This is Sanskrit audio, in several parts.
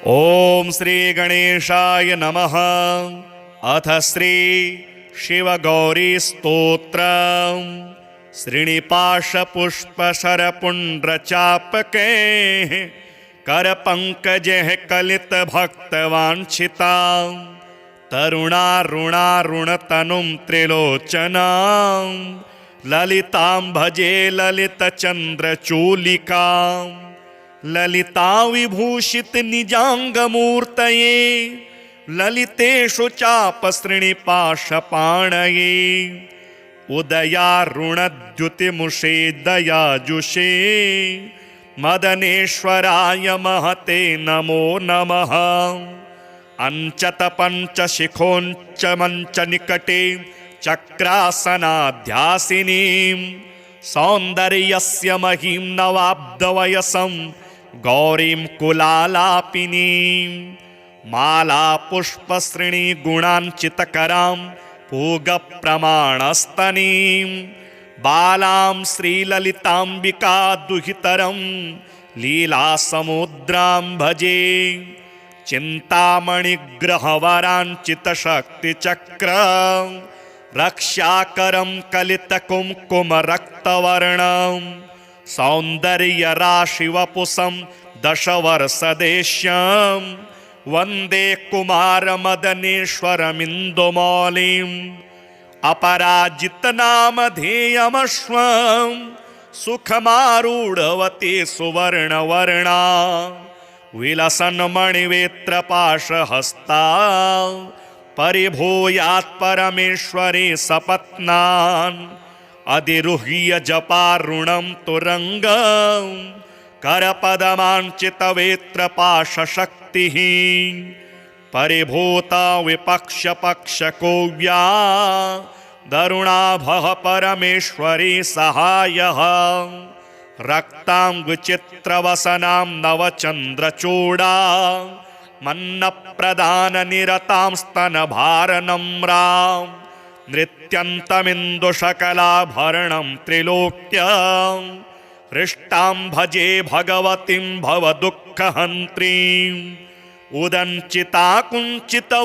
ओम श्री गणेशाय नमः। अथ श्री शिवगौरी स्तोत्र। श्रीनिपाशपुष्पशरपुण्ड्रचापके करपङ्कजः कलितभक्तवाञ्छिता तरुणारुणारुणतनुं त्रिलोचनां ललितां भजे ललितचन्द्रचूलिकां ललिता विभूषित निजांगमूर्तये ललितेषु चापसृणिपाशपाणये उदयारुणद्युतिमुषे दयाजुषे मदनेश्वराय महते नमो नमः। अंचतपञ्चशिखोञ्च मञ्चनिकटे चक्रासनाध्यासिनीं सौन्दर्यस्य महीं नवाब्दवयसं गौरीं कुलालापिनीं मालापुष्पश्रेणीगुणाञ्चितकरां पूगप्रमाणस्तनीं बालां श्रीललिताम्बिका दुहितरं लीलासमुद्रां भजे चिन्तामणिग्रहवराञ्चितशक्तिचक्र रक्षाकरं कलितकुङ्कुमरक्तवर्णं सौन्दर्यराशिवपुषं दशवर्षदेश्यं वन्दे कुमारमदनेश्वरमिन्दुमौलिम् अपराजितनामधेयमश्वं सुखमारूढवती सुवर्णवर्णा विलसन्मणिवेत्रपाशहस्ता परिभूयात् परमेश्वरी सपत्नान् अधिरुह्य जपारुणं तुरङ्गं करपदमाञ्चितवेत्रपाशशक्तिः परिभूता विपक्षपक्षकोव्या दरुणाभः परमेश्वरी सहायः रक्ताङ्गचित्रवसनां नवचन्द्रचूडा मन्नप्रदाननिरतां स्तनभारनम्रां नृत्यन्तमिन्दुशकलाभरणं त्रिलोक्यं हृष्टां भजे भगवतीं भवदुःखहन्त्रीं उदञ्चिता कुञ्चितवामपादं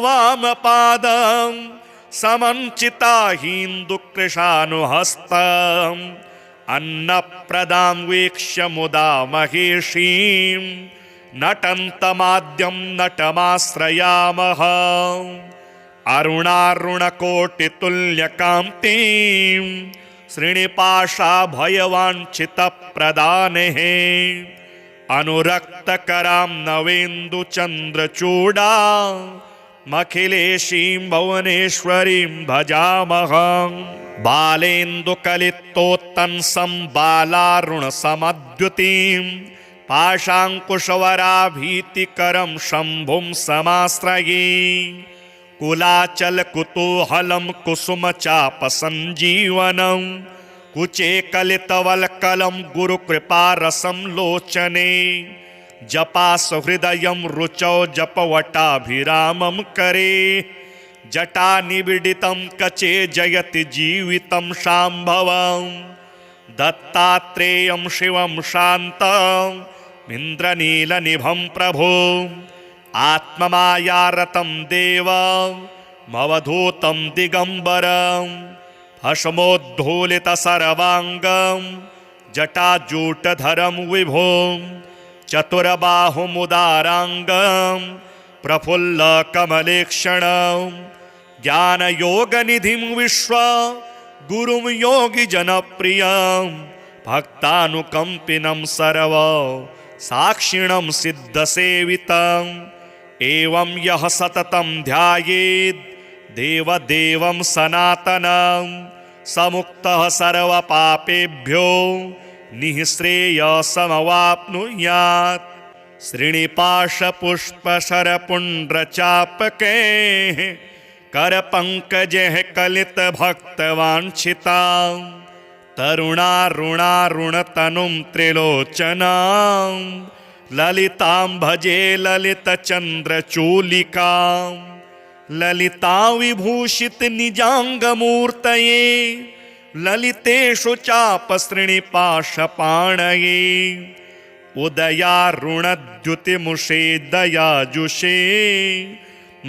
समञ्चिता हीन्दुकृशानुहस्तम् अन्नप्रदां वीक्ष्य मुदा महेशीं नटन्तमाद्यं नटमाश्रयामः अरुणारुणकोटितुल्यकान्तिं श्रीनिपाशाभयवाञ्छितप्रदानेः अनुरक्तकरां नवेन्दुचन्द्रचूडा मखिलेशीं भुवनेश्वरीं भजामः बालेन्दुकलितोत्तंसं बालारुणसमद्युतिं पाशाङ्कुशवराभीतिकरं शम्भुं समाश्रये कुलाचलकुतूहलं कुसुमचापसञ्जीवनं कुचे कलितवल्कलं गुरुकृपारसं लोचने जपासुहृदयं रुचौ जपवटाभिरामं करे जटानिबिडितं कचे जयति जीवितं शाम्भवं दत्तात्रेयं शिवं शान्तं इन्द्रनीलनिभं प्रभो आत्ममायारतं देवमवधूतं दिगम्बरं भस्मोद्धूलितसर्वाङ्गं जटाजूटधरं विभुं चतुर्बाहुमुदाराङ्गं प्रफुल्लकमलेक्षणं ज्ञानयोगनिधिं विश्व गुरुं योगिजनप्रियं भक्तानुकम्पिनं सर्व साक्षिणं सिद्धसेवितम् एवं यः सततं ध्यायेत् देवदेवं सनातनं समुक्तः सर्वपापेभ्यो निःश्रेयसमवाप्नुयात्। श्रीनिपाशपुष्पशरपुण्ड्रचापके करपङ्कजः कलितभक्तवाञ्छिता तरुणारुणारुणतनुं त्रिलोचनां ललितां भजे ललितचन्द्रचूलिकां ललिता विभूषित निजांगमूर्तये ललितेषु चापसृणिपाशपाणये उदयारुणद्युतिमुषे दयाजुषे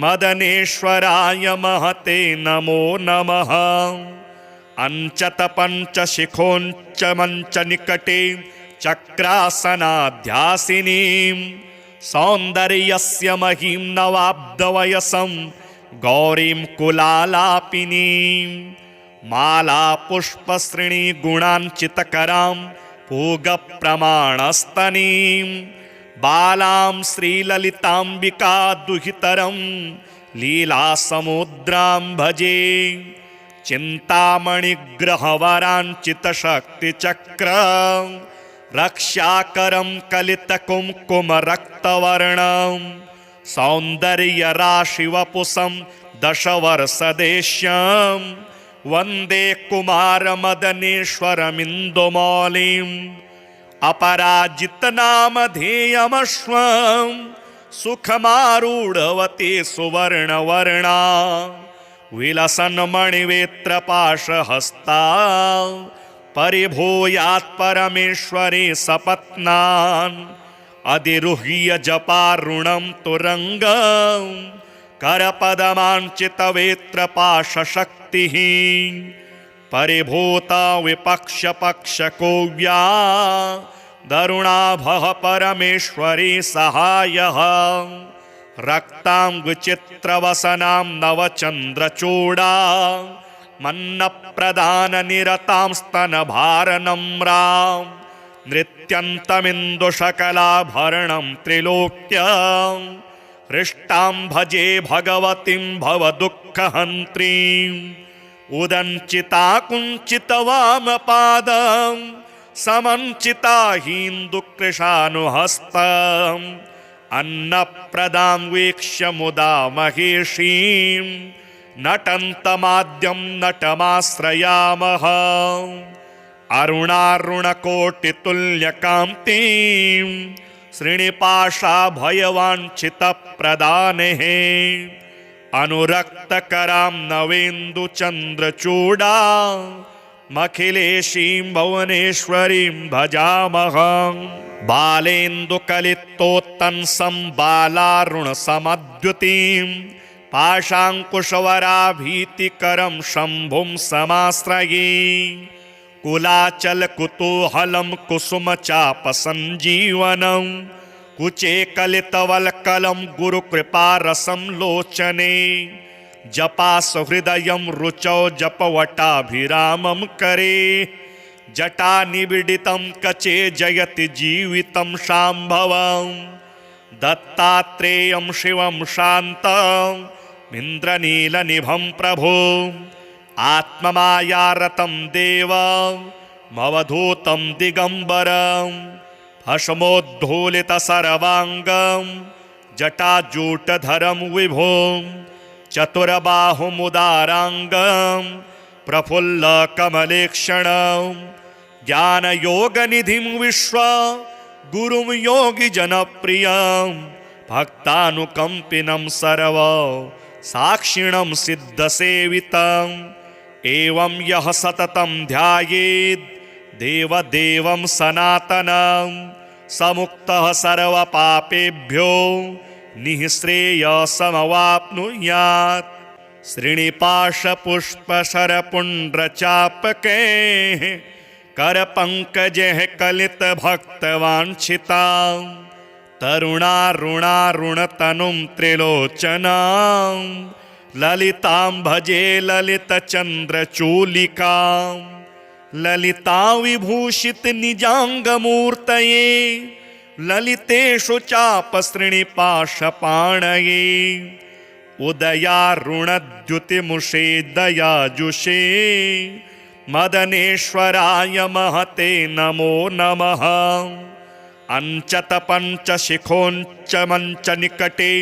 मदनेश्वराय महते नमो नमः। अंचत पंचशिखोंच मंच निकटे चक्रासनाध्यासिनीं सौन्दर्यस्य महीं नवाब्दवयसं गौरीं कुलालापिनीं माला पुष्पश्रेणी गुणांचितकरां पूगप्रमाणस्तनीं बालां श्रीललिताम्बिका दुहितरं लीलासमुद्रां भजे। चिन्तामणिग्रहवराञ्चितशक्तिचक्र रक्षाकरं कलितकुङ्कुमरक्तवर्णं सौन्दर्यराशिवपुषं दशवर्षदेश्यं वन्दे कुमारमदनेश्वरमिन्दुमौलिम् अपराजितनामधेयमश्वं सुखमारूढवती सुवर्णवर्णा विलसन्मणिवेत्रपाशहस्ता परिभूयात् परमेश्वरी सपत्नान् अधिरुह्य जपारुणं तुरङ्गं करपदमाञ्चितवेत्रपाशशक्तिः परिभूता विपक्षपक्षकोव्या दरुणाभः परमेश्वरी सहायः रक्ताङ्गचित्रवसनां नवचन्द्रचूडा मन्नप्रदाननिरतां स्तनभारनम्रां नृत्यन्तमिन्दुशकलाभरणं त्रिलोक्यं हृष्टां भजे भगवतीं भवदुःखहन्त्रीम् उदञ्चिता कुञ्चितवामपादं समञ्चिता हीन्दुकृशानुहस्तम् अन्नप्रदां वीक्ष्य मुदा महेशीं नटन्तमाद्यं नटमाश्रयामः अरुणारुणकोटितुल्यकान्तिं श्रीनिपाशाभयवाञ्छितप्रदानेः अनुरक्तकरां नवेन्दुचन्द्रचूडा मखिलेशीं भुवनेश्वरीं भजामः बालेन्दुकलितोत्तंसं बालारुणसमद्युतिं पाशाङ्कुशवराभीतिकरं शम्भुं समाश्रये कुलाचलकुतूहलं कुसुमचापसञ्जीवनं कुचे कलितवल्कलं गुरुकृपारसं लोचने जपासहृदयं रुचौ जपवटाभिरामं करे जटानिबिडितं कचे जयति जीवितं शाम्भवं दत्तात्रेयं शिवं शान्तं इन्द्रनीलनिभं प्रभो आत्ममायारतं देवमवधूतं दिगम्बरं भस्मोद्धूलितसर्वाङ्गं जटाजूटधरं विभुं चतुरबाहुमुदाराङ्गं प्रफुल्लकमलेक्षणं ज्ञानयोगनिधिं विश्व गुरुं योगिजनप्रियं भक्तानुकम्पिनं सर्व साक्षिणं सिद्धसेवितम् एवं यः सततं ध्यायेत् देवदेवं सनातनं समुक्तः सर्वपापेभ्यो निःश्रेयसमवाप्नुयात्। श्रीनिपाशपुष्पशरपुण्ड्रचापके करपङ्कजैः कलितभक्तवाञ्छितां तरुणारुणारुणतनुं त्रिलोचनां ललितां भजे ललितचन्द्रचूलिकां ललिता विभूषितनिजाङ्गमूर्तये ललितेषु चापसृणिपाशपाणये उदयारुणद्युतिमुषे दयाजुषे मदनेश्वराय महते नमो नमः। अंचत पंचशिखोंच मंच निकटे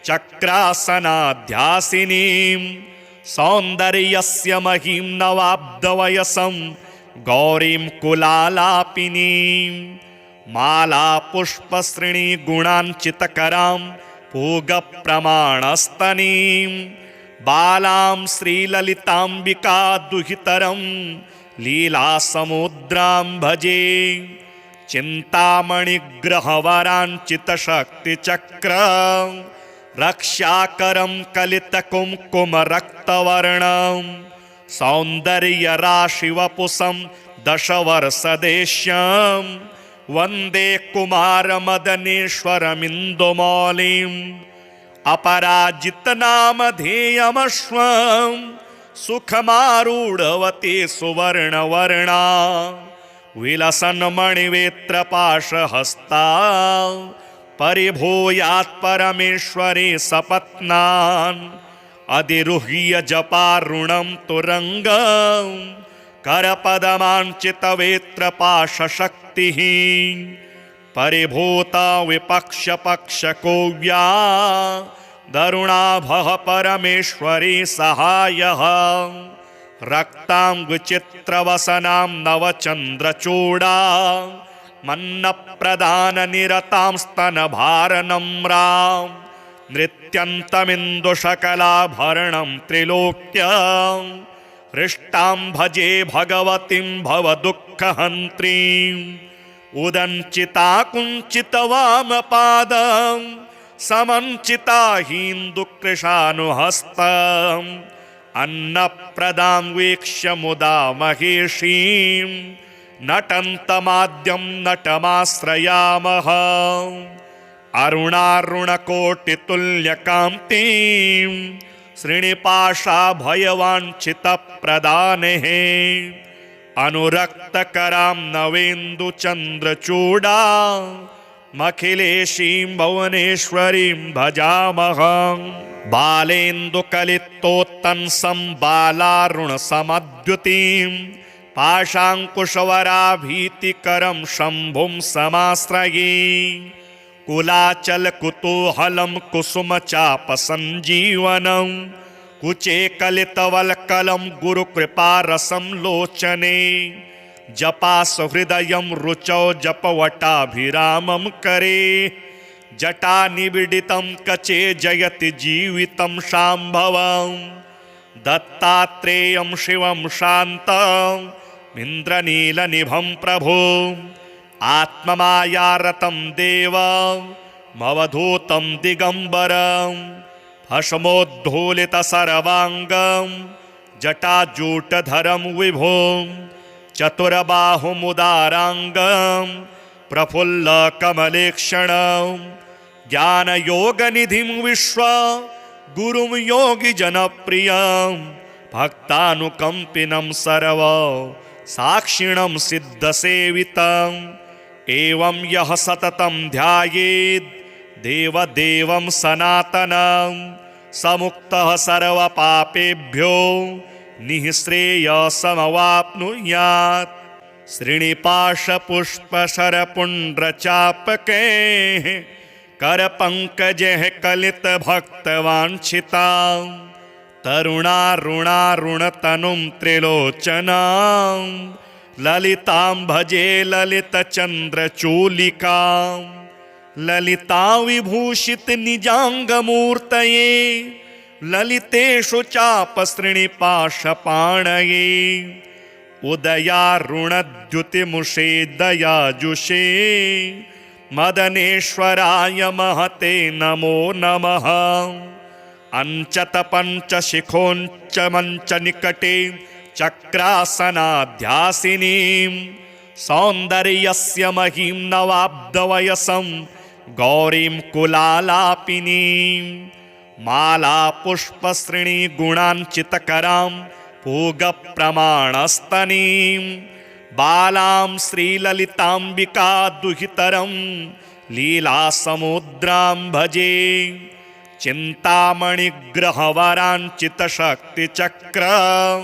चक्रासनाध्यासिनीं सौन्दर्यस्य महीं नवाब्दवयसं गौरीं कुलालापिनीं माला पुष्पश्रेणी गुणांचितकरां पूगप्रमाणस्तनीं बालां श्रीललिताम्बिका दुहितरं लीलासमुद्रां भजे। चिन्तामणिग्रहवराञ्चितशक्तिचक्र रक्षाकरं कलितकुङ्कुमरक्तवर्णं सौन्दर्यराशिवपुषं दशवर्षदेश्यं वन्दे कुमारमदनेश्वरमिन्दुमौलिम् अपराजितनामधेयमश्वं सुखमारूढवती सुवर्णवर्णा विलसन्मणिवेत्रपाशहस्ता परिभूयात् परमेश्वरी सपत्नान् अधिरुह्य जपारुणं तुरङ्गं करपदमाञ्चितवेत्रपाशशक्तिः परिभूता विपक्षपक्षकोव्या दरुणाभः परमेश्वरी सहायः रक्ताङ्गचित्रवसनां नवचन्द्रचूडा मन्नप्रदाननिरतां स्तनभारनम्रां नृत्यन्तमिन्दुशकलाभरणं त्रिलोक्यां हृष्टां भजे भगवतीं भवदुःखहन्त्रीम् उदञ्चिता कुञ्चितवामपादं समञ्चिता हिन्दुकृशानुहस्तम् अन्नप्रदां वीक्ष्य मुदा महेशीं नटन्तमाद्यं नटमाश्रयामः अरुणारुणकोटितुल्यकान्तिं श्रीनिपाशाभयवाञ्छितप्रदानेः अनुरक्तकरां नवेन्दुचन्द्रचूडा मखिलेशीं भुवनेश्वरीं भजामः बालेन्दुकलितोत्तंसं बालारुणसमद्युतिं पाशाङ्कुशवराभीतिकरं शम्भुं समाश्रये कुलाचलकुतूहलं कुसुमचापसञ्जीवनं कुचे कलितवल्कलं गुरुकृपारसं लोचने जपासहृदयं रुचौ जपवटाभिरामं करे जटानिबिडितं कचे जयति जीवितं शाम्भवं दत्तात्रेयं शिवं शान्तं इन्द्रनीलनिभं प्रभो आत्ममायारतं देवमवधूतं दिगम्बरं भस्मोद्धूलितसर्वाङ्गं जटाजूटधरं विभुं चतुर्बाहुमुदाराङ्गं प्रफुल्लकमलेक्षणं ज्ञानयोगनिधिं विश्वगुरुं योगिजनप्रियं भक्तानुकम्पिनं सर्व साक्षिणं सिद्धसेवितम् एवं यः सततं ध्यायेत् देवदेवं सनातनं समुक्तः सर्वपापेभ्यो निःश्रेयसमवाप्नुयात् श्रीनिपाशपुष्पशरपुण्ड्रचापके करपङ्कजैः कलितभक्तवाञ्छितां तरुणारुणारुणतनुं त्रिलोचनां ललितां भजे ललितचन्द्रचूलिकां ललिता विभूषितनिजाङ्गमूर्तये ललितेषु चापसृणिपाशपाणये उदयारुणद्युतिमुषे दयाजुषे मदनेश्वराय महते नमो नमः अञ्चतपञ्चशिखोञ्चमञ्चनिकटे चक्रासनाध्यासिनीं सौन्दर्यस्य महीं नवाब्दवयसं गौरीं कुलालापिनीं मालापुष्पश्रेणीगुणाञ्चितकरां पूगप्रमाणस्तनीं बालां श्रीललिताम्बिका दुहितरं लीलासमुद्रां भजे चिन्तामणिग्रहवराञ्चितशक्तिचक्रं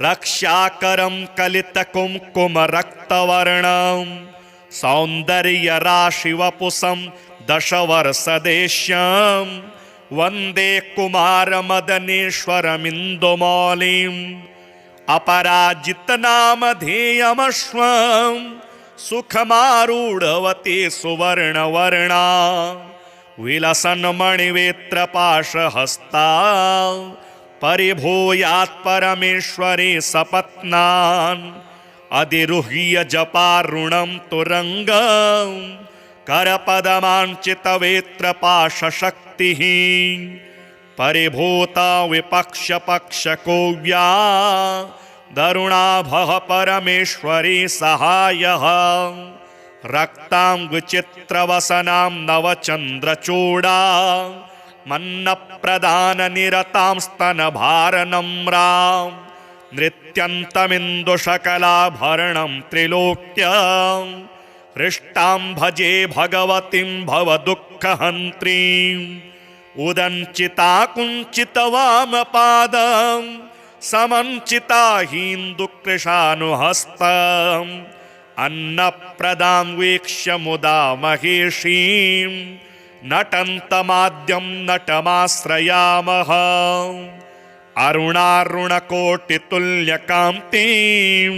रक्षाकरं कलितकुङ्कुमरक्तवर्णं सौन्दर्यराशिवपुषं दशवर्षदेश्यं वन्दे कुमारमदनेश्वरमिन्दुमौलिम् अपराजितनामधेयमश्वं सुखमारूढवती सुवर्णवर्णा विलसन्मणिवेत्रपाशहस्ता परिभूयात् परमेश्वरी सपत्नान् अधिरुह्य जपारुणं तुरङ्गं करपदमाञ्चितवेत्रपाशशक्तिः परिभूता विपक्षपक्षकोव्या दरुणाभः परमेश्वरी सहायः रक्ताङ्गचित्रवसनां नवचन्द्रचूडा मन्नप्रदाननिरतां स्तनभारनम्रां नृत्यन्तमिन्दुशकलाभरणं त्रिलोक्यां हृष्टां भजे भगवतीं भवदुःखहन्त्रीम् उदञ्चिता कुञ्चितवामपादं समञ्चिता हीन्दुकृशानुहस्तम् अन्नप्रदां वीक्ष्य मुदा महेशीं नटन्तमाद्यं नटमाश्रयामः अरुणारुणकोटितुल्यकान्तिं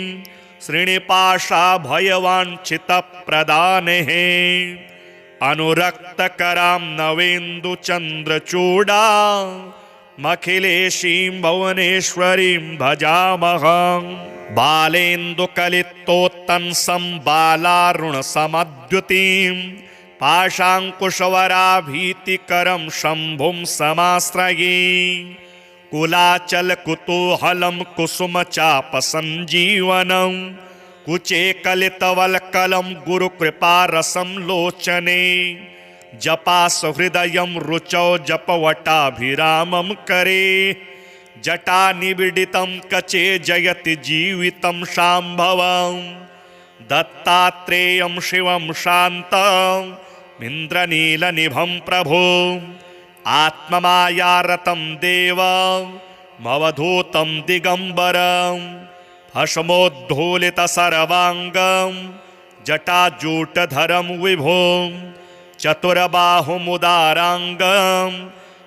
श्रीनिपाशाभयवाञ्छितप्रदानेः अनुरक्तकरां नवेन्दुचन्द्रचूडा मखिलेशीं भुवनेश्वरीं भजामः बालेन्दुकलितोत्तंसं बालारुणसमद्युतिं पाशाङ्कुशवराभीतिकरं शम्भुं समाश्रये कुलाचलकुतूहलं कुसुमचापसञ्जीवनं कुचे कलितवल्कलं गुरुकृपारसं लोचने जपासहृदयं रुचौ जपवटाभिरामं करे जटानिबिडितं कचे जयति जीवितं शाम्भवं दत्तात्रेयं शिवं शान्तं इन्द्रनीलनिभं प्रभो आत्ममायारतं देवमवधूतं दिगम्बरं भस्मोद्धूलितसर्वाङ्गं जटाजूटधरं विभुं चतुरबाहुमुदाराङ्गं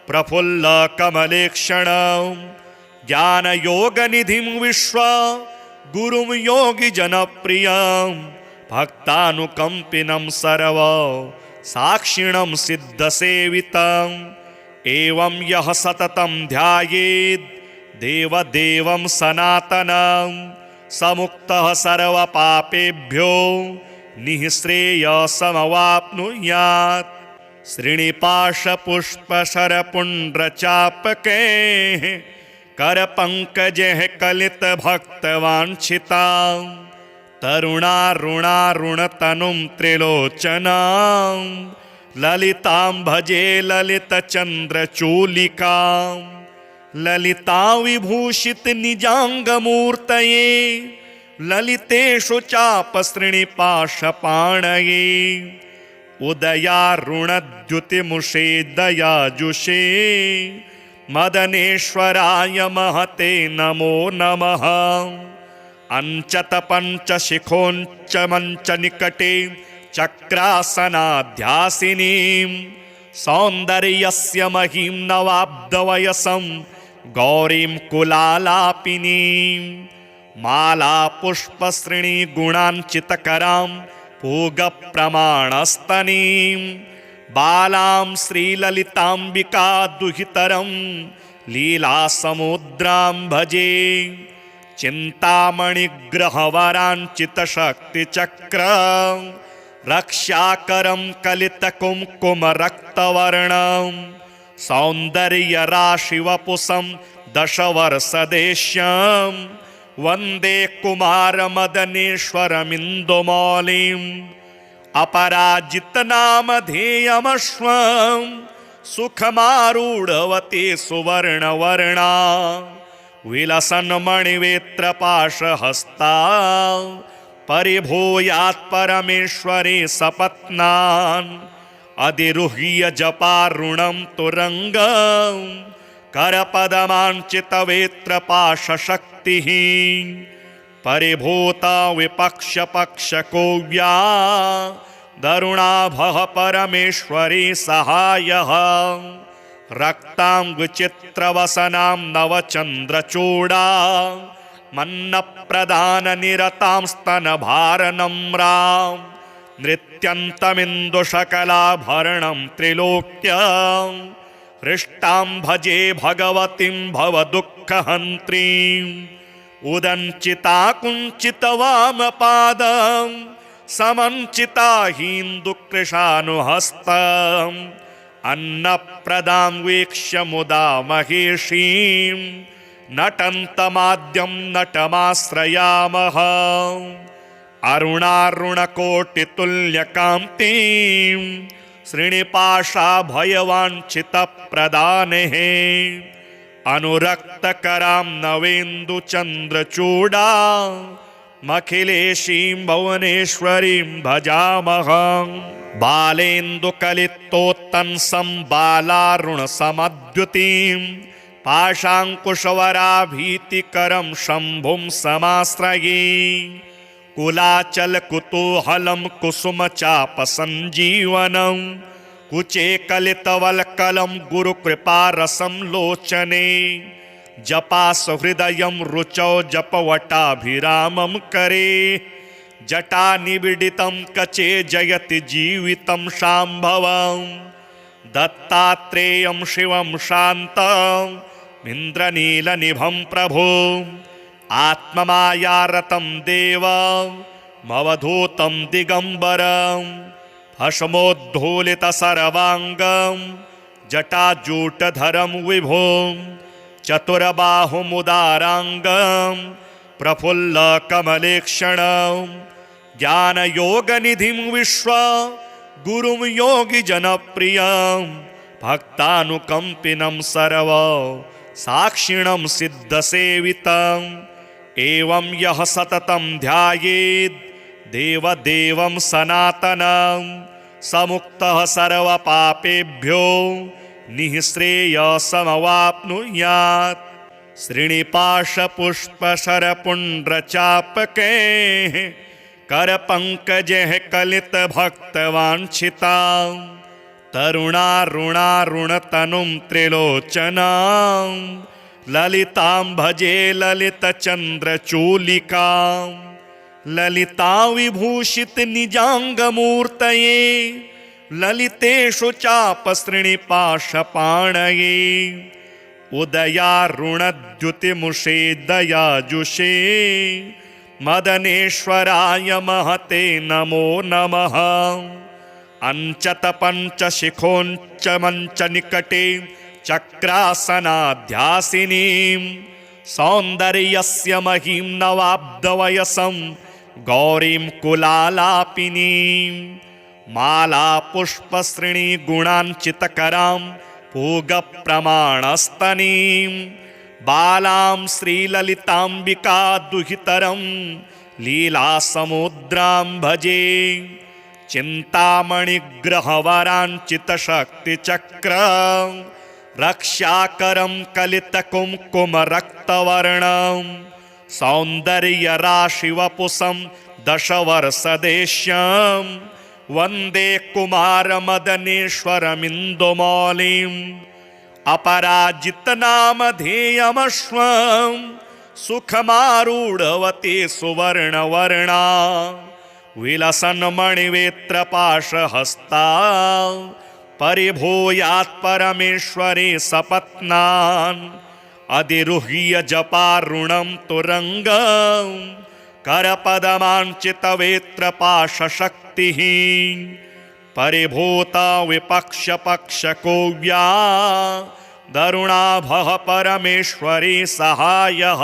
प्रफुल्लकमलेक्षणं ज्ञानयोगनिधिं विश्वगुरुं योगिजनप्रियं भक्तानुकम्पिनं सर्व साक्षिणं सिद्धसेवितम् एवं यः सततं ध्यायेत् देवदेवं सनातनं समुक्तः सर्वपापेभ्यो निःश्रेयसमवाप्नुयात् श्रीनिपाशपुष्पशरपुण्ड्रचापकैः करपङ्कजैः कलितभक्तवाञ्छितां तरुणारुणारुणतनुं त्रिलोचनां ललितां भजे ललितचन्द्रचूलिकां ललिता विभूषितनिजाङ्गमूर्तये ललितेषु चापसृणिपाशपाणये उदयारुणद्युतिमुषे दयाजुषे मदनेश्वराय महते नमो नमः अञ्चतपञ्चशिखोञ्चमञ्चनिकटे चक्रासनाध्यासिनीं सौन्दर्यस्य महीं नवाब्दवयसं गौरीं कुलालापिनीं मालापुष्पश्रेणीगुणाञ्चितकरां पूगप्रमाणस्तनीं बालां श्रीललिताम्बिका दुहितरं लीलासमुद्रां भजे चिन्तामणिग्रहवराञ्चितशक्तिचक्रं रक्षाकरं कलितकुङ्कुमरक्तवर्णं सौन्दर्यराशिवपुषं दशवर्षदेश्यं वन्दे कुमारमदनेश्वरमिन्दुमौलिम् अपराजितनामधेयमश्वं सुखमारूढवती सुवर्णवर्णा विलसन्मणिवेत्रपाशहस्ता परिभूयात् परमेश्वरी सपत्नान् अधिरुह्य जपारुणं तुरङ्गं करपदमाञ्चितवेत्रपाशशक्तिः परिभूता विपक्षपक्षकोव्या दरुणाभः परमेश्वरी सहायः रक्ताङ्गचित्रवसनां नवचन्द्रचूडा मन्नप्रदाननिरतां स्तनभारनम्रां नृत्यन्तमिन्दुशकलाभरणं त्रिलोक्यां हृष्टां भजे भगवतीं भवदुःखहन्त्रीं उदञ्चिता कुञ्चितवामपादं समञ्चिता हीन्दुकृशानुहस्तम् अन्नप्रदां वीक्ष्य मुदा महेशीं नटन्तमाद्यं नटमाश्रयामः अरुणारुणकोटितुल्यकान्तिं श्रीनिपाशाभयवाञ्छितप्रदानेः अनुरक्तकरां नवेन्दुचन्द्रचूडा मखिलेशीं भुवनेश्वरीं भजामः बालेन्दुकलितोत्तंसं बालारुणसमद्युतिं पाशाङ्कुशवराभीतिकरं शम्भुं समाश्रये कुलाचलकुतूहलं कुसुमचापसञ्जीवनं कुचे कलितवल्कलं गुरुकृपारसं लोचने जपासहृदयं रुचौ जपवटाभिरामं करे जटानिबिडितं कचे जयति जीवितं शाम्भवं दत्तात्रेयं शिवं शान्तं इन्द्रनीलनिभं प्रभो आत्ममायारतं देवमवधूतं दिगम्बरं भस्मोद्धूलितसर्वाङ्गं जटाजूटधरं विभुं चतुर्बाहुमुदाराङ्गं प्रफुल्लकमलेक्षणं ज्ञानयोगनिधिं विश्व गुरुं योगिजनप्रियं भक्तानुकम्पिनं सर्व साक्षिणं सिद्धसेवितम् एवं यः सततं ध्यायेत् देवदेवं सनातनं समुक्तः सर्वपापेभ्यो निःश्रेयसमवाप्नुयात् श्रीनिपाशपुष्पशरपुण्ड्रचापकैः करपङ्कजैः कलितभक्तवाञ्छितां तरुणारुणारुणतनुं त्रिलोचनां ललितां भजे ललितचन्द्रचूलिकां ललिता विभूषितनिजाङ्गमूर्तये ललितेषु चापसृणिपाशपाणये उदयारुणद्युतिमुषे दयाजुषे मदनेश्वराय महते नमो नमः अञ्चतपञ्चशिखोञ्चमञ्चनिकटे चक्रासनाध्यासिनीं सौन्दर्यस्य महीं नवाब्दवयसं गौरीं कुलालापिनीं मालापुष्पश्रेणीगुणाञ्चितकरां पूगप्रमाणस्तनीं बालां श्रीललिताम्बिका दुहितरं लीलासमुद्रां भजे चिन्तामणिग्रहवराञ्चितशक्तिचक्रं रक्षाकरं कलितकुङ्कुमरक्तवर्णं सौन्दर्यराशिवपुषं दशवर्षदेश्यं वन्दे कुमारमदनेश्वरमिन्दुमौलिम् अपराजितनामधेयमश्वं सुखमारूढवती सुवर्णवर्णा विलसन्मणिवेत्रपाशहस्ता परिभूयात् परमेश्वरी सपत्नान् अधिरुह्य जपारुणं तुरङ्गं करपदमाञ्चितवेत्रपाशशक्तिः परिभूता विपक्षपक्षकोव्या दरुणाभः परमेश्वरी सहायः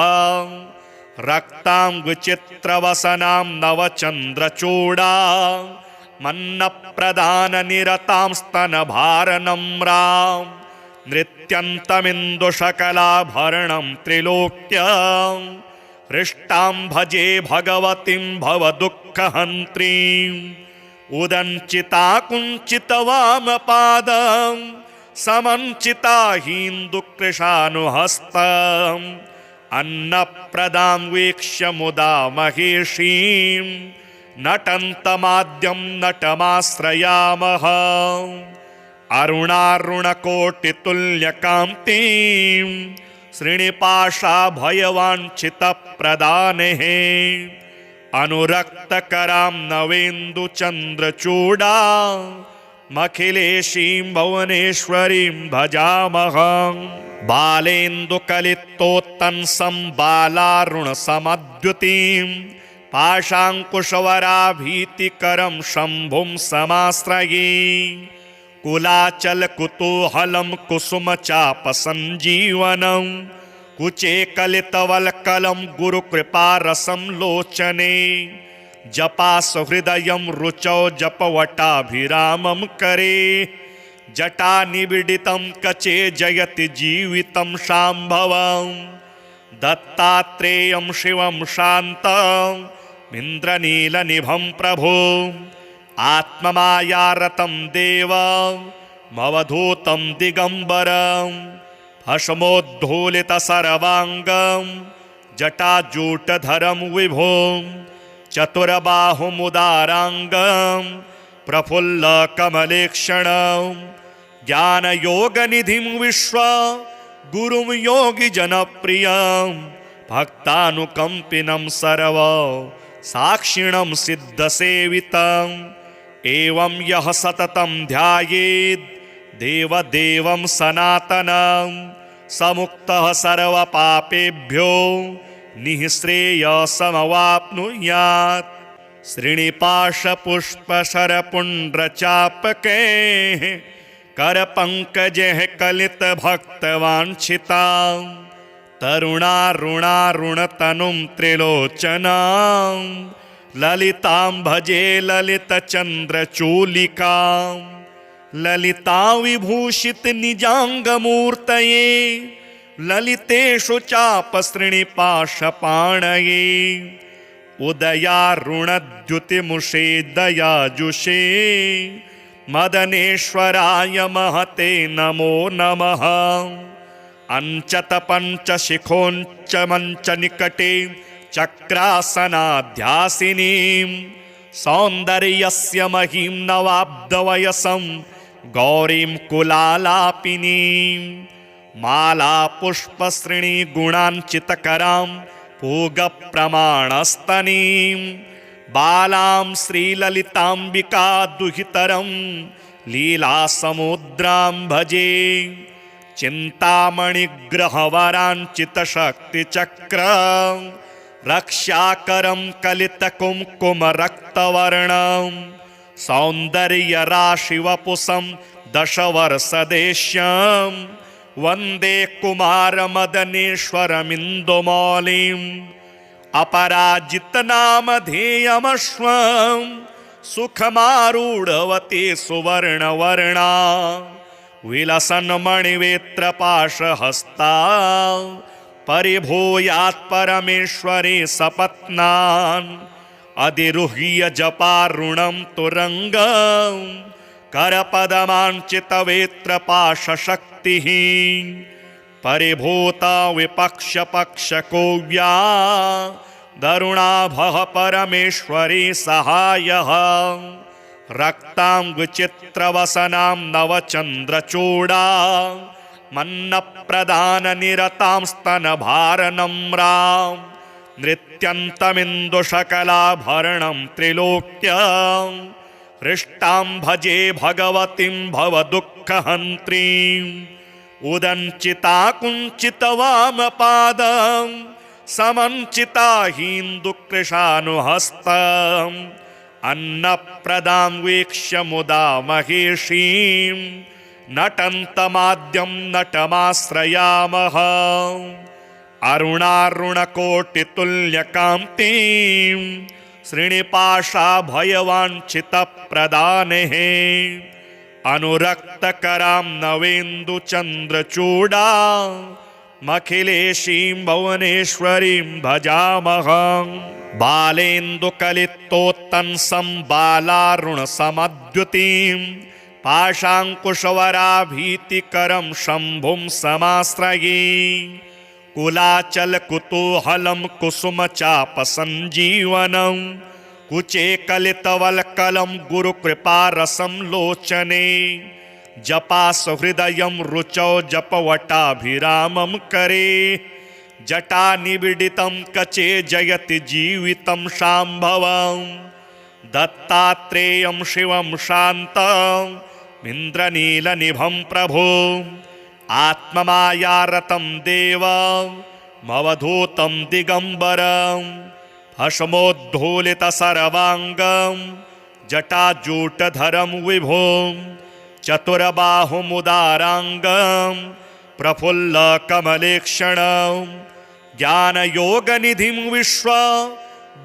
रक्ताङ्गचित्रवसनां नवचन्द्रचूडा मन्नप्रदाननिरतां स्तनभारनम्रां नृत्यन्तमिन्दुशकलाभरणं त्रिलोक्यां हृष्टां भजे भगवतीं भवदुःखहन्त्रीम् उदञ्चिता कुञ्चितवामपादं समञ्चिता हीन्दुकृशानुहस्तम् अन्नप्रदां वीक्ष्य मुदा महेशीं नटन्तमाद्यं नटमाश्रयामः अरुणारुणकोटितुल्यकान्तिं श्रीनिपाशाभयवाञ्छितप्रदानेः अनुरक्तकरां नवेन्दुचन्द्रचूडा मखिलेशीं भुवनेश्वरीं भजामहं बालेन्दुकलितोत्तंसं बालारुणसमद्युतिं पाशाङ्कुशवराभीतिकरं शम्भुं समाश्रये कुलाचलकुतूहलं कुसुमचापसञ्जीवनं कुचे कलितवल्कलं गुरुकृपारसं लोचने जपा सुहृदयं रुचौ जपवटाभिरामं करे जटा निबिडितं कचे जयति जीवितं शाम्भवं दत्तात्रेयं शिवं शान्तं इन्द्रनीलनिभं प्रभो आत्ममायारतं देवमवधूतं दिगम्बरं भस्मोद्धूलितसर्वाङ्गं जटाजूटधरं विभुं चतुर्बाहुमुदाराङ्गं प्रफुल्लकमलेक्षणं ज्ञानयोगनिधिं विश्वगुरुं योगिजनप्रियं भक्तानुकम्पिनं सर्वसाक्षिणं सिद्धसेवितम् एवं यः सततं ध्यायेत् देवदेवं सनातनं समुक्तः सर्वपापेभ्यो निःश्रेयसमवाप्नुयात् श्रीनिपाशपुष्पशरपुण्ड्रचापकैः करपङ्कजैः कलितभक्तवाञ्छितां तरुणारुणारुणतनुं त्रिलोचनां ललितां भजे ललितचन्द्रचूलिकां ललिता विभूषितनिजाङ्गमूर्तये ललितेषु चापसृणिपाशपाणये उदयारुणद्युतिमुषे दयाजुषे मदनेश्वराय महते नमो नमः अञ्चतपञ्चशिखोञ्च मञ्चनिकटे चक्रासनाध्यासिनीं सौन्दर्यस्य महीं नवाब्दवयसं गौरीं कुलालापिनीं मालापुष्पश्रेणीगुणाञ्चितकरां पूगप्रमाणस्तनीं बालां श्रीललिताम्बिका दुहितरं लीलासमुद्रां भजे चिन्तामणिग्रहवराञ्चितशक्तिचक्रं रक्षाकरं कलितकुङ्कुमरक्तवर्णं सौन्दर्यराशिवपुषं दशवर्षदेश्यं वन्दे कुमारमदनेश्वरमिन्दुमौलिम् अपराजितनामधेयमश्वं सुखमारूढवती सुवर्णवर्णा विलसन्मणिवेत्रपाशहस्ता परिभूयात् परमेश्वरी सपत्नान् अधिरुह्य जपारुणं तुरङ्गं करपदमाञ्चितवेत्रपाशशक्तिः परिभूता विपक्षपक्षकोव्या दरुणाभः परमेश्वरी सहायः रक्तां नवचन्द्रचूडा मन्नप्रदाननिरतां स्तनभारनम्रां नृत्यन्तमिन्दुशकलाभरणं त्रिलोक्यां हृष्टां भजे भगवतीं भवदुःखहन्त्रीम् उदञ्चिता कुञ्चितवामपादं समञ्चिता हीन्दुकृशानुहस्तम् अन्नप्रदां वीक्ष्य मुदा महेशीं नटन्तमाद्यं नटमाश्रयामः अरुणारुणकोटितुल्यकान्तिं श्रीनिपाशाभयवाञ्छितप्रदानेः अनुरक्तकरां नवेन्दुचन्द्रचूडा मखिलेशीं भुवनेश्वरीं भजामहं बालेन्दुकलितोत्तंसं बालारुणसमद्युतिं पाशाङ्कुशवराभीतिकरं शम्भुं समाश्रये कुलाचलकुतूहलं कुसुमचापसञ्जीवनं कुचे कलितवल्कलं गुरुकृपारसं लोचने जपा सुहृदयं रुचौ जपवटाभिरामं करे जटा निबिडितं कचे जयति जीवितं शाम्भवं दत्तात्रेयं शिवं शान्तं मिन्द्रनीलनिभं प्रभो आत्ममायारतं देवमवधूतं दिगम्बरं भस्मोद्धूलितसर्वाङ्गं जटाजूटधरं विभुं चतुर्बाहुमुदाराङ्गं प्रफुल्लकमलेक्षणं ज्ञानयोगनिधिं विश्व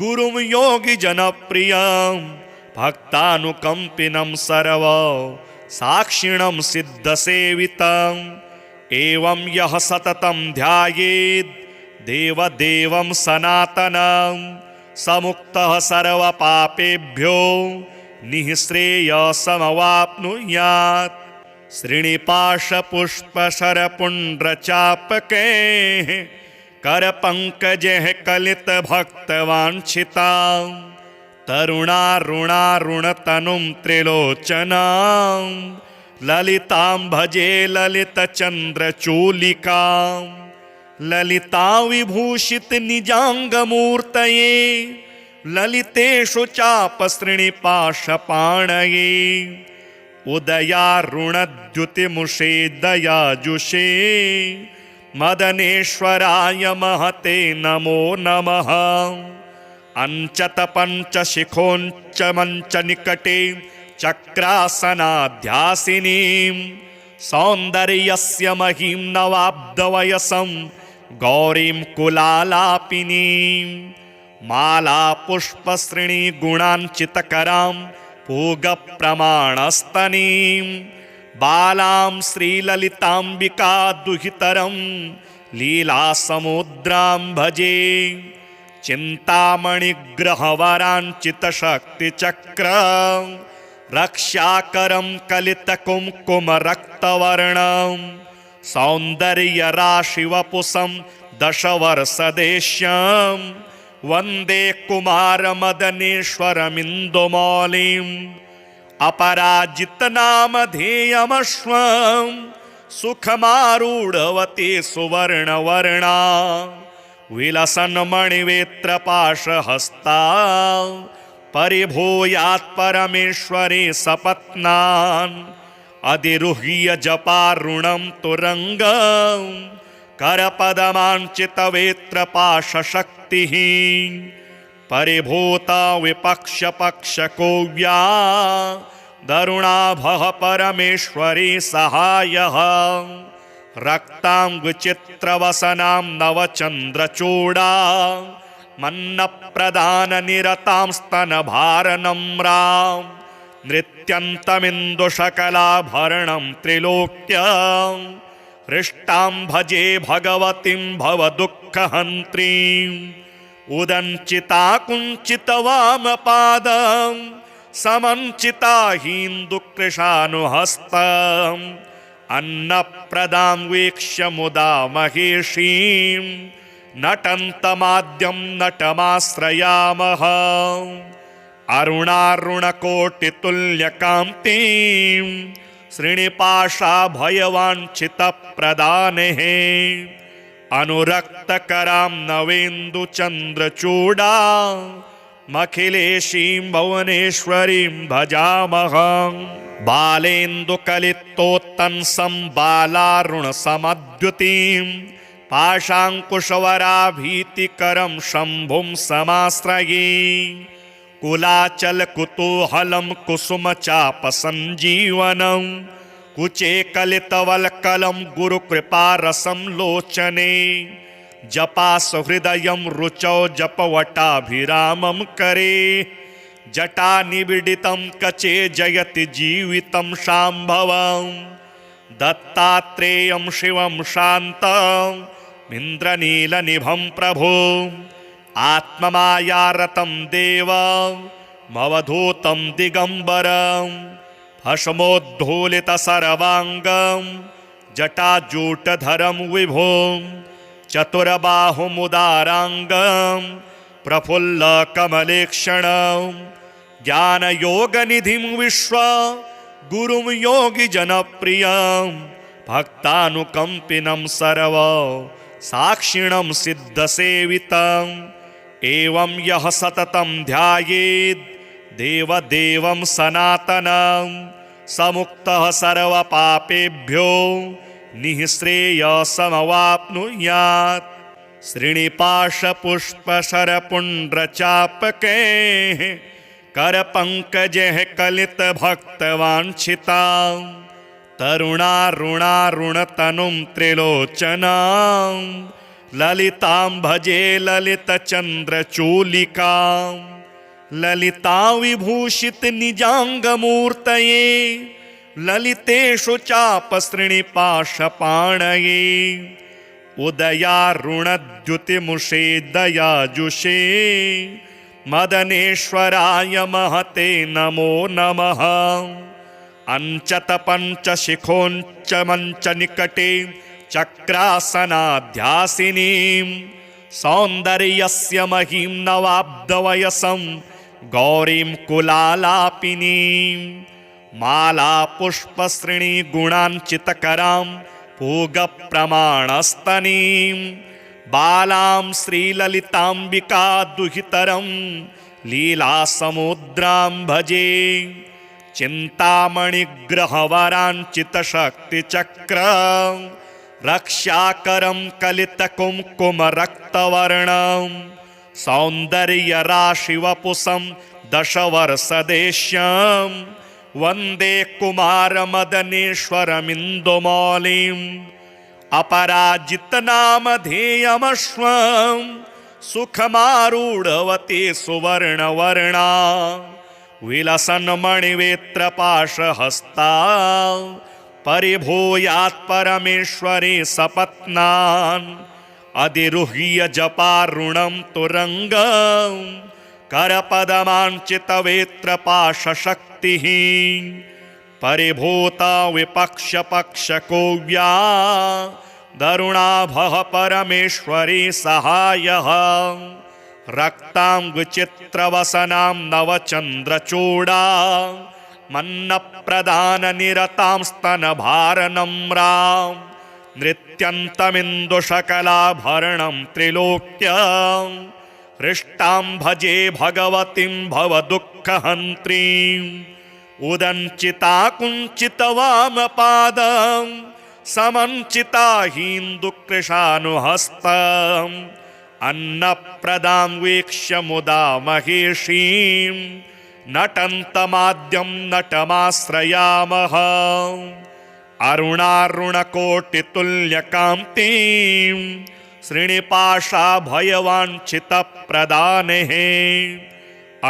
गुरुं योगिजनप्रियं भक्तानुकम्पिनं सर्व साक्षिणं सिद्धसेवितम् एवं यः सततं ध्यायेत् देवदेवं सनातनं समुक्तः सर्वपापेभ्यो निःश्रेयसमवाप्नुयात्। श्रीनिपाशपुष्पशरपुण्ड्रचापकैः करपङ्कजैः कलितभक्तवाञ्छितां तरुणारुणारुणतनुं त्रिलोचनां ललितां भजे ललितचन्द्रचूलिकां ललिता विभूषितनिजाङ्गमूर्तये ललितेषु चापसृणिपाशपाणये उदयारुणद्युतिमुषे दयाजुषे मदनेश्वराय महते नमो नमः। अञ्चतपञ्चशिखोञ्च मञ्चनिकटे चक्रासनाध्यासिनीं सौन्दर्यस्य महीं नवाब्दवयसं गौरीं कुलालापिनीं मालापुष्पश्रेणीगुणाञ्चितकरां पूगप्रमाणस्तनीं बालां श्रीललिताम्बिका दुहितरं लीलासमुद्रां भजे चिन्तामणिग्रहवराञ्चितशक्तिचक्र रक्षाकरं कलितकुङ्कुमरक्तवर्णं सौन्दर्यराशिवपुषं दशवर्षदेश्यं वन्दे कुमारमदनेश्वरमिन्दुमौलिम् अपराजितनामधेयमश्वं सुखमारूढवती सुवर्णवर्णा विलसन्मणिवेत्रपाशहस्ता परिभूयात् परमेश्वरी सपत्नान् अधिरुह्य जपारुणं तुरङ्गं करपदमाञ्चितवेत्रपाशशक्तिः परिभूता विपक्षपक्षकोव्या दरुणाभः परमेश्वरी सहायः रक्ताङ्गचित्रवसनां नवचन्द्रचूडा मन्नप्रदाननिरतां स्तनभारनम्रां नृत्यन्तमिन्दुशकलाभरणं त्रिलोक्यं हृष्टां भजे भगवतीं भवदुःखहन्त्रीम् उदञ्चिता कुञ्चितवामपादं समञ्चिता हीन्दुकृशानुहस्तम् अन्नप्रदां वीक्ष्य मुदा महेशीं नटन्तमाद्यं नटमाश्रयामः अरुणारुणकोटितुल्यकान्तिं श्रीनिपाशाभयवाञ्छितप्रदानेः अनुरक्तकरां नवेन्दुचन्द्रचूडा मखिलेशीं भुवनेश्वरीं भजामः बालेन्दुकलितोत्तंसं बालारुणसमद्युतिं पाशाङ्कुशवराभीतिकरं शम्भुं समाश्रये कुलाचलकुतूहलं कुसुमचापसञ्जीवनं कुचे कलितवल्कलं गुरुकृपारसं लोचने जपासुहृदयं रुचौ जपवटाभिरामं करे जटानिबिडितं कचे जयति जीवितं शाम्भवं दत्तात्रेयं शिवं शान्तं इन्द्रनीलनिभं प्रभो आत्ममायारतं देवमवधूतं दिगम्बरं भस्मोद्धूलितसर्वाङ्गं जटाजूटधरं विभुं चतुर्बाहुमुदाराङ्गं प्रफुल्लकमलेक्षणं ज्ञानयोगनिधिं विश्व गुरुं योगिजनप्रियं भक्तानुकम्पिनं सर्व साक्षिणं सिद्धसेवितम् एवं यः सततं ध्यायेत् देवदेवं सनातनं समुक्तः सर्वपापेभ्यो निःश्रेयसमवाप्नुयात्। श्रीनिपाशपुष्पशरपुण्ड्रचापकैः करपङ्कजैः कलितभक्तवाञ्छितां तरुणारुणारुणतनुं त्रिलोचनां ललितां भजे ललितचन्द्रचूलिकां। ललिता विभूषित निजाङ्गमूर्तये ललितेषु चापसृणिपाशपाणये उदयारुणद्युतिमुषे दयाजुषे मदनेश्वराय महते नमो नमः। अञ्चतपञ्चशिखोञ्च मञ्चनिकटे चक्रासनाध्यासिनीं सौन्दर्यस्य महीं नवाब्दवयसं गौरीं कुलालापिनीं मालापुष्पश्रेणीगुणाञ्चितकरां पूगप्रमाणस्तनीं बालां श्रीललिताम्बिका दुहितरं लीलासमुद्रां भजे। चिन्तामणिग्रहवराञ्चितशक्तिचक्रं रक्षाकरं कलितकुङ्कुमरक्तवर्णं सौन्दर्यराशिवपुषं दशवर्षदेश्यं वन्दे कुमारमदनेश्वरमिन्दुमौलिम्। अपराजितनामधेयमश्वं सुखमारूढवती सुवर्णवर्णा विलसन्मणिवेत्रपाशहस्ता परिभूयात् परमेश्वरी सपत्नान्। अधिरुह्य जपारुणं तुरङ्गं करपदमाञ्चितवेत्रपाशशक्तिः परिभूता विपक्षपक्षकोव्या दरुणाभः परमेश्वरी सहायः। रक्ताङ्गचित्रवसनां नवचन्द्रचूडा मन्नप्रदाननिरतां स्तनभारनम्रां नृत्यन्तमिन्दुशकलाभरणं त्रिलोक्यां हृष्टां भजे भगवतीं भवदुःखहन्त्रीम्। उदञ्चिता कुञ्चितवामपादं समञ्चिता हीन्दुकृशानुहस्तम् अन्नप्रदां वीक्ष्य मुदा महेशीं नटन्तमाद्यं नटमाश्रयामः। अरुणारुणकोटितुल्यकान्तिं श्रीनिपाशाभयवाञ्छितप्रदानेः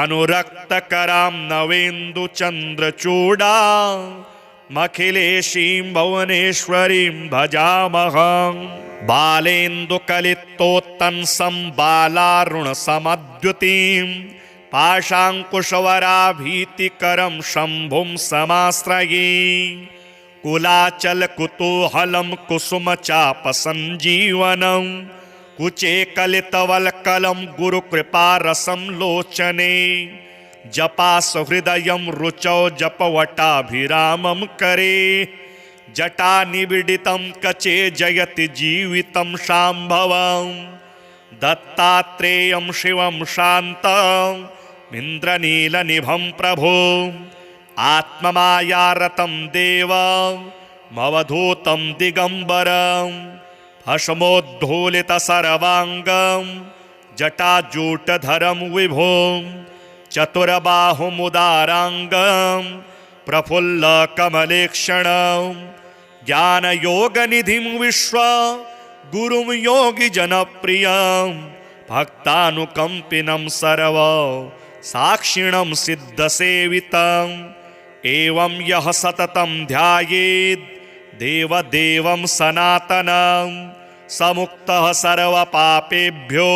अनुरक्तकरां नवेन्दुचन्द्रचूडा मखिलेशीं भुवनेश्वरीं भजामः। बालेन्दुकलितोत्तंसं बालारुणसमद्युतिं पाशाङ्कुशवराभीतिकरं शम्भुं समाश्रये। कुलाचलकुतूहलं कुसुमचापसञ्जीवनं कुचे कलितवल्कलं गुरुकृपारसं लोचने। जपासहृदयं रुचौ जपवटाभिरामं करे जटानिबिडितं कचे जयति जीवितं शाम्भवं। दत्तात्रेयं शिवं शान्तं इन्द्रनीलनिभं प्रभो आत्ममायारतं देवमवधूतं दिगम्बरं भस्मोद्धूलितसर्वाङ्गं जटाजूटधरं विभुं चतुर्बाहुमुदाराङ्गं प्रफुल्लकमलेक्षणं ज्ञानयोगनिधिं विश्वगुरुं योगिजनप्रियं भक्तानुकम्पिनं सर्वसाक्षिणं सिद्धसेवितम्। एवं यः सततं ध्यायेत् देवदेवं सनातनं समुक्तः सर्वपापेभ्यो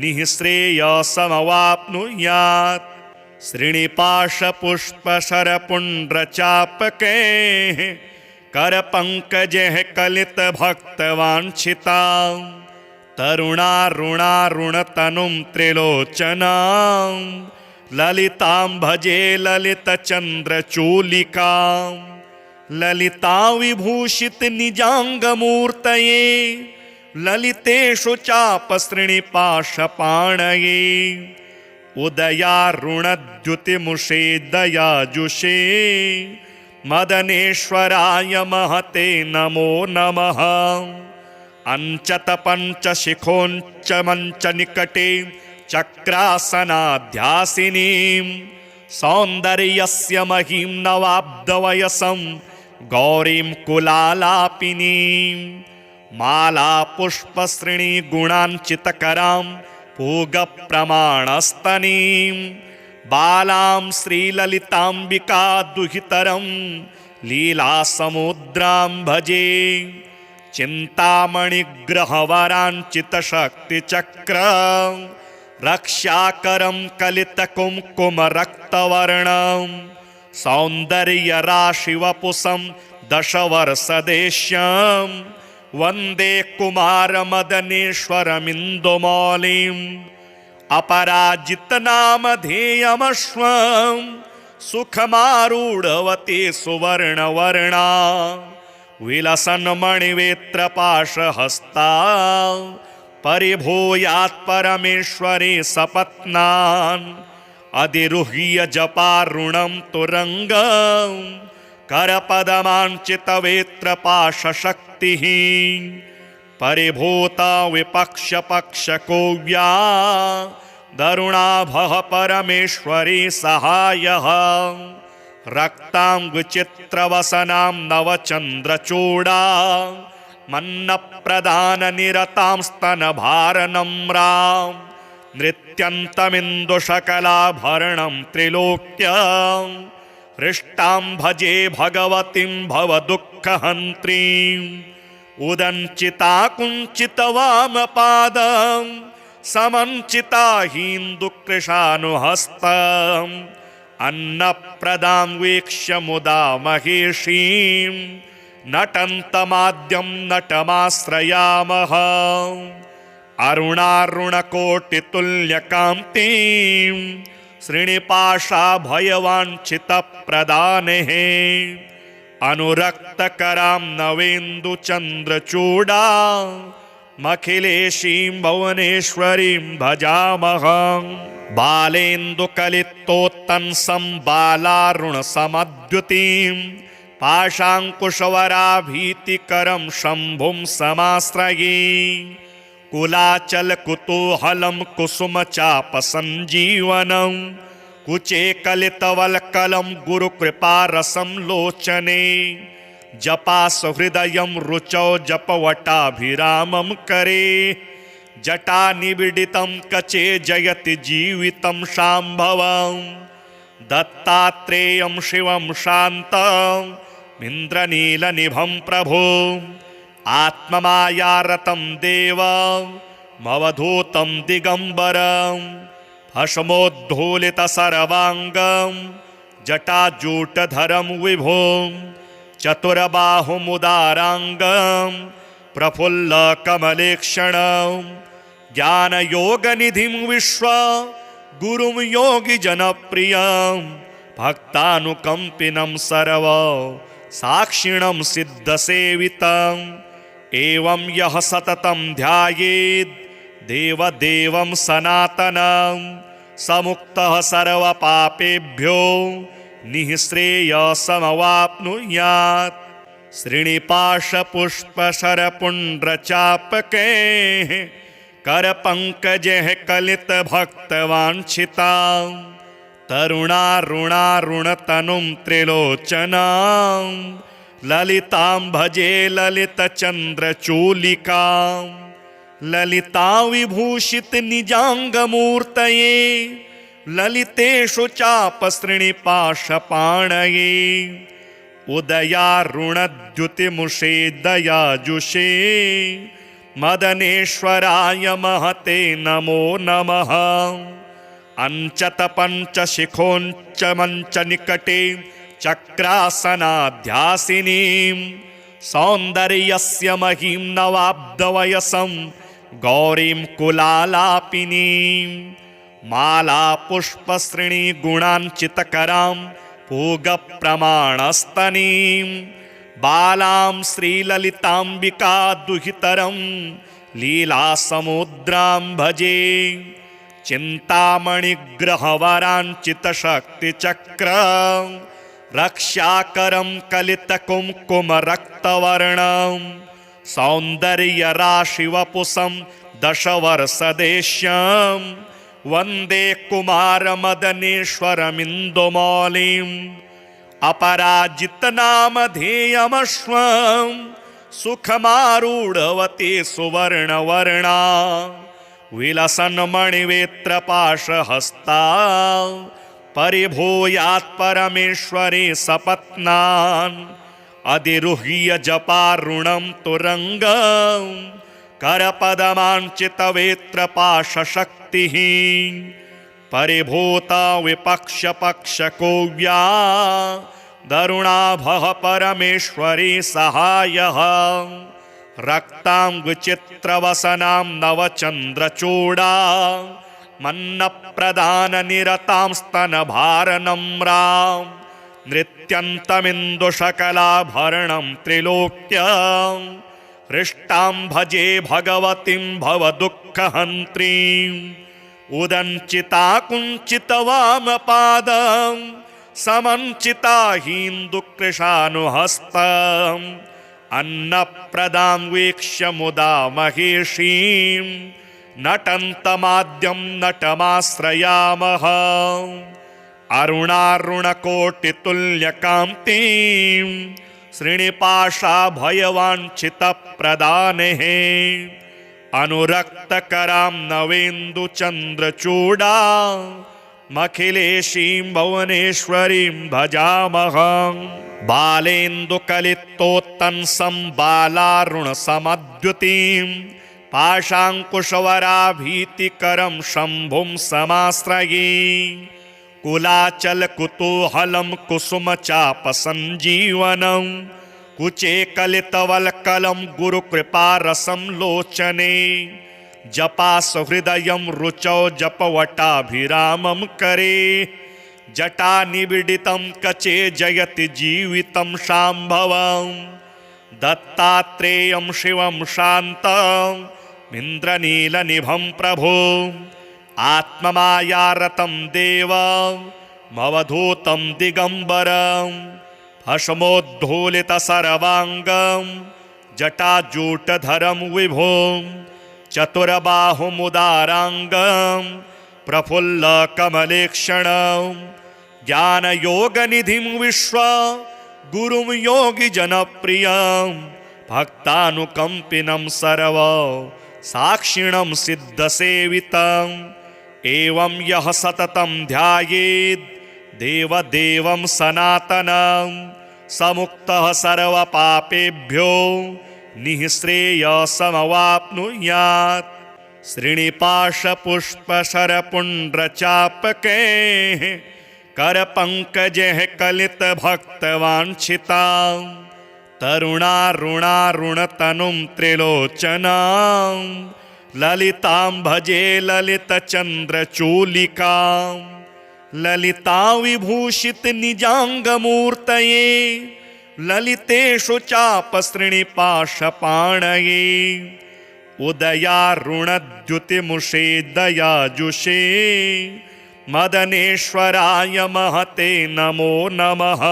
निःश्रेयसमवाप्नुयात्। श्रीनिपाशपुष्पशरपुण्ड्रचापकैः करपङ्कजैः कलितभक्तवाञ्छितां तरुणारुणारुणतनुं त्रिलोचनां ललितां भजे ललितचन्द्रचूलिकां। ललिता विभूषित निजाङ्गमूर्तये ललितेषु चापसृणिपाशपाणये उदयारुणद्युतिमुषे दयाजुषे मदनेश्वराय महते नमो नमः। अंचत पंचशिखोंच मंच निकटे चक्रासनाध्यासिनीं सौन्दर्यस्य महीं नवाब्दवयसं गौरीं कुलालापिनीं मालापुष्पसृणी गुणाञ्चितकरां पूगप्रमाणस्तनीं बालां श्रीललिताम्बिका दुहितरं लीलासमुद्रां भजे। चिन्तामणिग्रहवराञ्चितशक्तिचक्र रक्षाकरं कलितकुङ्कुमरक्तवर्णं सौन्दर्यराशिवपुषं दशवर्षदेश्यं वन्दे कुमारमदनेश्वरमिन्दुमौलिम् अपराजितनामधेयमश्वं सुखमारूढवती सुवर्णवर्णा विलसन्मणिवेत्रपाशहस्ता परिभूयात् परमेश्वरी सपत्नान् अधिरुह्य जपारुणं तुरङ्गं करपदमाञ्चितवेत्रपाशशक्तिः परिभूता विपक्षपक्षकोव्या दरुणाभः परमेश्वरी सहायः रक्ताङ्गचित्रवसनां नवचन्द्रचूडा मन्नप्रदाननिरतां स्तनभारनम्रां नृत्यन्तमिन्दुशकलाभरणं त्रिलोक्यां हृष्टां भजे भगवतीं भवदुःखहन्त्रीम् उदञ्चिता कुञ्चितवामपादं समञ्चिता हीन्दुकृशानुहस्तम् अन्नप्रदां वीक्ष्य मुदा महेशीं नटन्तमाद्यं नटमाश्रयामः अरुणारुणकोटितुल्यकान्तिं श्रीनिपाशाभयवाञ्छितप्रदानेः अनुरक्तकरां नवेन्दुचन्द्रचूडा मखिलेशीं भुवनेश्वरीं भजामः बालेन्दुकलितोत्तंसं बालारुणसमद्युतिं पाशाङ्कुशवराभीतिकरं शम्भुं समाश्रये कुलाचलकुतूहलं कुसुमचापसञ्जीवनं कुचे कलितवल्कलं गुरुकृपारसं लोचने जपासहृदयं रुचौ जपवटाभिरामं करे जटानिबिडितं कचे जयति जीवितं शाम्भवं दत्तात्रेयं शिवं शान्तं इन्द्रनीलनिभं प्रभो आत्ममायारतं देवमवधूतं दिगम्बरं भस्मोद्धूलितसर्वाङ्गं जटाजूटधरं विभुं चतुर्बाहुमुदाराङ्गं प्रफुल्लकमलेक्षणं ज्ञानयोगनिधिं विश्वगुरुं योगिजनप्रियं भक्तानुकम्पिनं सर्व साक्षिणं सिद्धसेवितम् एवं यः सततं ध्यायेत् देवदेवं सनातनं समुक्तः सर्वपापेभ्यो निःश्रेयसमवाप्नुयात्। श्रीनिपाशपुष्पशरपुण्ड्रचापके करपङ्कजैः कलितभक्तवाञ्छितां तरुणारुणारुणतनुं त्रिलोचनां ललितां भजे ललितचन्द्रचूलिकां ललिता विभूषितनिजाङ्गमूर्तये ललितेषु चापसृणिपाशपाणये उदयारुणद्युतिमुषे दयाजुषे मदनेश्वराय महते नमो नमः। अंचत पंचशिखोंच मंच निकटे चक्रासनाध्यासिनीं सौन्दर्यस्य महीं नवाब्दवयसं गौरीं कुलालापिनीं मालापुष्पसृणी गुणाञ्चितकरां पूगप्रमाणस्तनीं बालां श्रीललिताम्बिका दुहितरं लीलासमुद्रां भजे। चिन्तामणिग्रहवराञ्चितशक्तिचक्र रक्षाकरं कलितकुङ्कुमरक्तवर्णं सौन्दर्यराशिवपुषं दशवर्षदेश्यं वन्दे कुमारमदनेश्वरमिन्दुमौलिम् अपराजितनामधेयमश्वं सुखमारूढवती सुवर्णवर्णा विलसन्मणिवेत्रपाशहस्ता परिभूयात् परमेश्वरी सपत्नान् अधिरुह्य जपारुणं तुरङ्गं करपदमाञ्चितवेत्रपाशशक्तिः परिभूता विपक्षपक्षकोव्या दरुणाभः परमेश्वरी सहायः रक्ताङ्गचित्रवसनां नवचन्द्रचूडा मन्नप्रदाननिरतां स्तनभारनम्रां नृत्यन्तमिन्दुशकलाभरणं त्रिलोक्यां हृष्टां भजे भगवतीं भवदुःखहन्त्रीम् उदञ्चिता कुञ्चितवामपादं समञ्चिता हीन्दुकृशानुहस्तम् अन्नप्रदां वीक्ष्य मुदा महेशीं नटन्तमाद्यं नटमाश्रयामः अरुणारुणकोटितुल्यकान्तिं श्रीनिपाशाभयवाञ्छितप्रदानेः अनुरक्तकरां नवेन्दुचन्द्रचूडा मखिलेशीं भुवनेश्वरीं भजामः बालेन्दुकलितोत्तंसं बालारुणसमद्युतिं पाशाङ्कुशवराभीतिकरं शम्भुं समाश्रये कुलाचलकुतूहलं कुसुमचापसञ्जीवनं कुचे कलितवल्कलं गुरुकृपारसं लोचने जपासहृदयं रुचौ जपवटाभिरामं करे जटानिबिडितं कचे जयति जीवितं शाम्भवं दत्तात्रेयं शिवं शान्तं इन्द्रनीलनिभं प्रभो आत्ममायारतं देवमवधूतं दिगम्बरं भस्मोद्धूलितसर्वाङ्गं जटाजूटधरं विभुं चतुर्बाहुमुदाराङ्गं प्रफुल्लकमलेक्षणं ज्ञानयोगनिधिं विश्वगुरुं योगिजनप्रियं भक्तानुकम्पिनं सर्व साक्षिणं सिद्धसेवितम् एवं यः सततं ध्यायेत् देवदेवं सनातनं समुक्तः सर्वपापेभ्यो निःश्रेयसमवाप्नुयात् श्रीनिपाशपुष्पशरपुण्ड्रचापके करपङ्कजैः कलितभक्तवाञ्छितां तरुणारुणारुणतनुं त्रिलोचनां ललितां भजे ललितचन्द्रचूलिकां ललिता विभूषितनिजाङ्गमूर्तये ललितेषु चापसृणिपाशपाणये उदयारुणद्युतिमुषे दयाजुषे मदनेश्वराय महते नमो नमः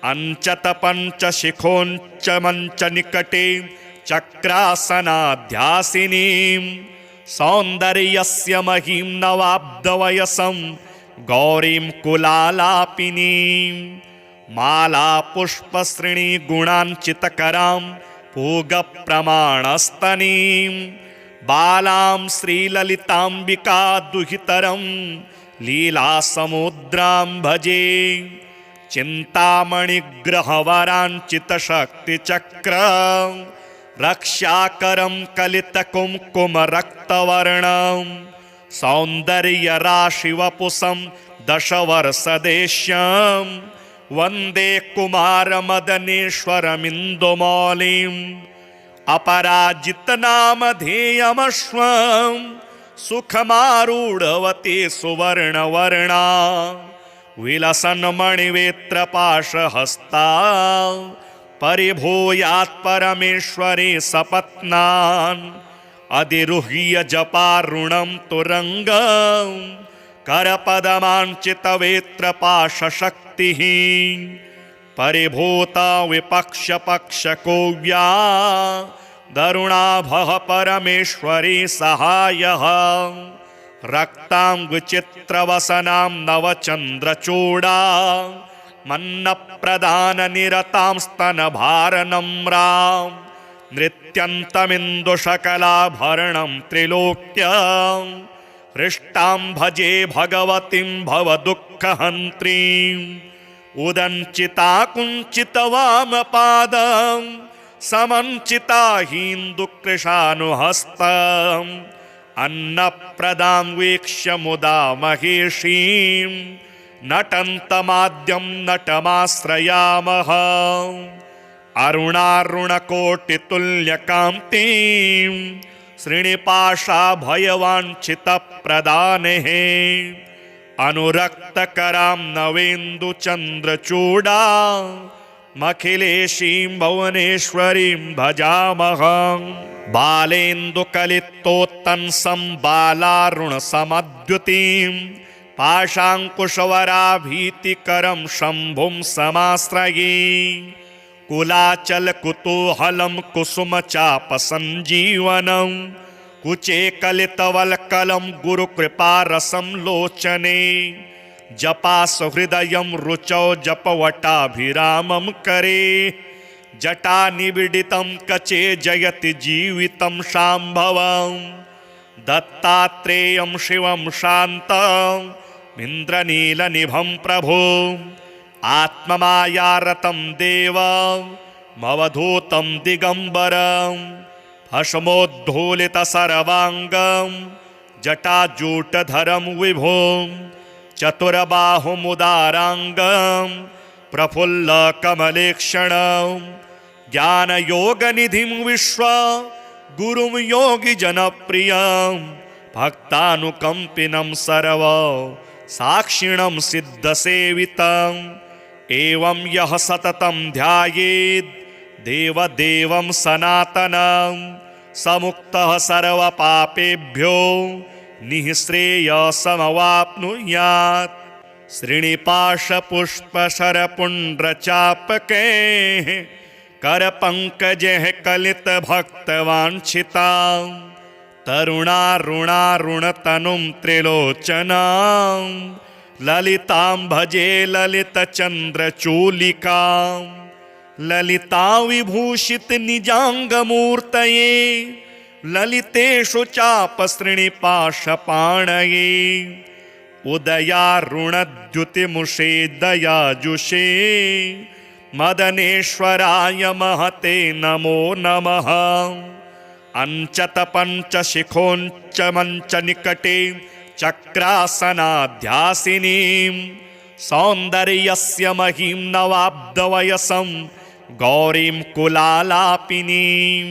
अञ्चतपञ्चशिखोञ्चमञ्चनिकटे चक्रासनाध्यासिनीं सौन्दर्यस्य महीं नवाब्दवयसं गौरीं कुलालापिनीं मालापुष्पश्रेणीगुणाञ्चितकरां पूगप्रमाणस्तनीं बालां श्रीललिताम्बिका दुहितरं लीलासमुद्रां भजे चिन्तामणिग्रहवराञ्चितशक्तिचक्रं रक्षाकरं कलितकुङ्कुमरक्तवर्णं सौन्दर्यराशिवपुषं दशवर्षदेश्यं वन्दे कुमारमदनेश्वरमिन्दुमौलिम् अपराजितनामधेयमश्वं सुखमारूढवती सुवर्णवर्णा विलसन्मणिवेत्रपाशहस्ता परिभूयात् परमेश्वरी सपत्नान् अधिरुह्य जपारुणं तुरङ्गं करपदमाञ्चितवेत्रपाशशक्तिः शक्तिः परिभूता विपक्षपक्षको व्या दरुणाभः परमेश्वरी सहायः रक्ताङ्गचित्रवसनां नवचन्द्रचूडा मन्नप्रदाननिरतां स्तनभारनम्रां नृत्यन्तमिन्दुशकलाभरणं त्रिलोक्यां हृष्टां भजे भगवतीं भवदुःखहन्त्रीम् उदञ्चिता कुञ्चितवामपादं समञ्चिता हीन्दुकृशानुहस्तम् अन्नप्रदां वीक्ष्य मुदा महेशीं नटन्तमाद्यं नटमाश्रयामः अरुणारुणकोटितुल्यकान्तिं श्रीनिपाशाभयवाञ्छितप्रदानेः अनुरक्तकरां नवेन्दुचन्द्रचूडा मखिलेशीं भुवनेश्वरीं भजामः बालेन्दुकलितोत्तंसं बालारुणसमद्युतिं पाशाङ्कुशवराभीतिकरं शम्भुं समाश्रये कुलाचलकुतूहलं कुसुमचापसञ्जीवनं कुचे कलितवल्कलं गुरुकृपारसं लोचने जपासुहृदयं रुचौ जपवटाभिरामं करे जटानिबिडितं कचे जयति जीवितं शाम्भवं दत्तात्रेयं शिवं शान्तं इन्द्रनीलनिभं प्रभो आत्ममायारतं देवमवधूतं दिगम्बरं भस्मोद्धूलितसर्वाङ्गं जटाजूटधरं विभुं चतुर्बाहुमुदाराङ्गं प्रफुल्लकमलेक्षणं ज्ञानयोगनिधिं विश्व गुरुं योगिजनप्रियं भक्तानुकम्पिनं सर्व साक्षिणं सिद्धसेवितम् एवं यः सततं ध्यायेत् देवदेवं सनातनं समुक्तः सर्वपापेभ्यो निःश्रेयसमवाप्नुयात् श्रीनिपाशपुष्पशरपुण्ड्रचापकैः करपङ्कजैः कलितभक्तवाञ्छितां तरुणारुणारुणतनुं त्रिलोचनां ललितां भजे ललितचन्द्रचूलिकां ललिता विभूषितनिजाङ्गमूर्तये ललितेषु चापसृणिपाशपाणये उदयारुणद्युतिमुषे दयाजुषे मदनेश्वराय महते नमो नमः अञ्चतपञ्चशिखोञ्च मञ्चनिकटे चक्रासनाध्यासिनीं सौन्दर्यस्य महीं नवाब्दवयसं गौरीं कुलालापिनीं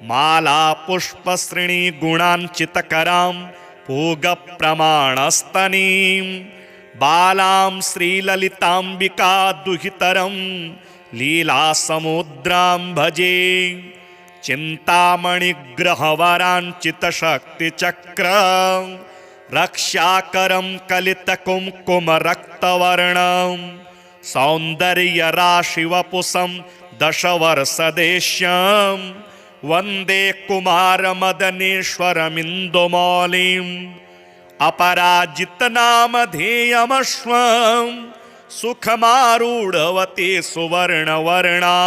मालापुष्पश्रेणीगुणाञ्चितकरां पूगप्रमाणस्तनीं बालां श्रीललिताम्बिका दुहितरं लीलासमुद्रां भजे चिन्तामणिग्रहवराञ्चितशक्तिचक्रं रक्षाकरं कलितकुङ्कुमरक्तवर्णं सौन्दर्यराशिवपुषं दशवर्षदेश्यं वन्दे कुमारमदनेश्वरमिन्दुमौलिम् अपराजितनामधेयमश्वं सुखमारूढवती सुवर्णवर्णा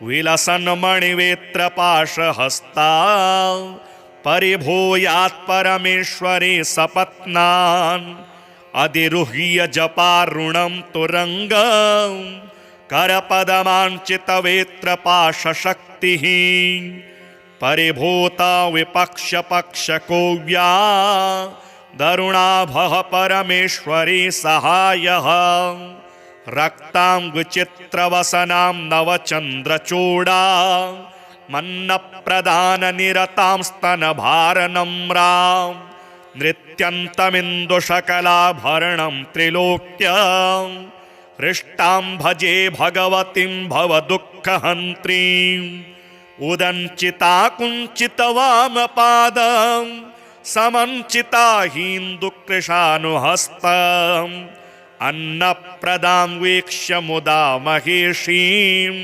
विलसन्मणिवेत्रपाशहस्ता परिभूयात् परमेश्वरी सपत्नान् अधिरुह्य जपारुणं तुरङ्गं करपदमाञ्चितवेत्रपाशशक्तिः परिभूता विपक्षपक्षको व्या दरुणाभः परमेश्वरी सहायः रक्ताङ्गचित्रवसनां नवचन्द्रचूडा मन्नप्रदाननिरतां स्तनभारनम्रां नृत्यन्तमिन्दुशकलाभरणं त्रिलोक्यां हृष्टां भजे भगवतीं भवदुःखहन्त्रीम् उदञ्चिता कुञ्चितवामपादं समञ्चिता हीन्दुकृशानुहस्तम् अन्नप्रदां वीक्ष्य मुदा महेशीं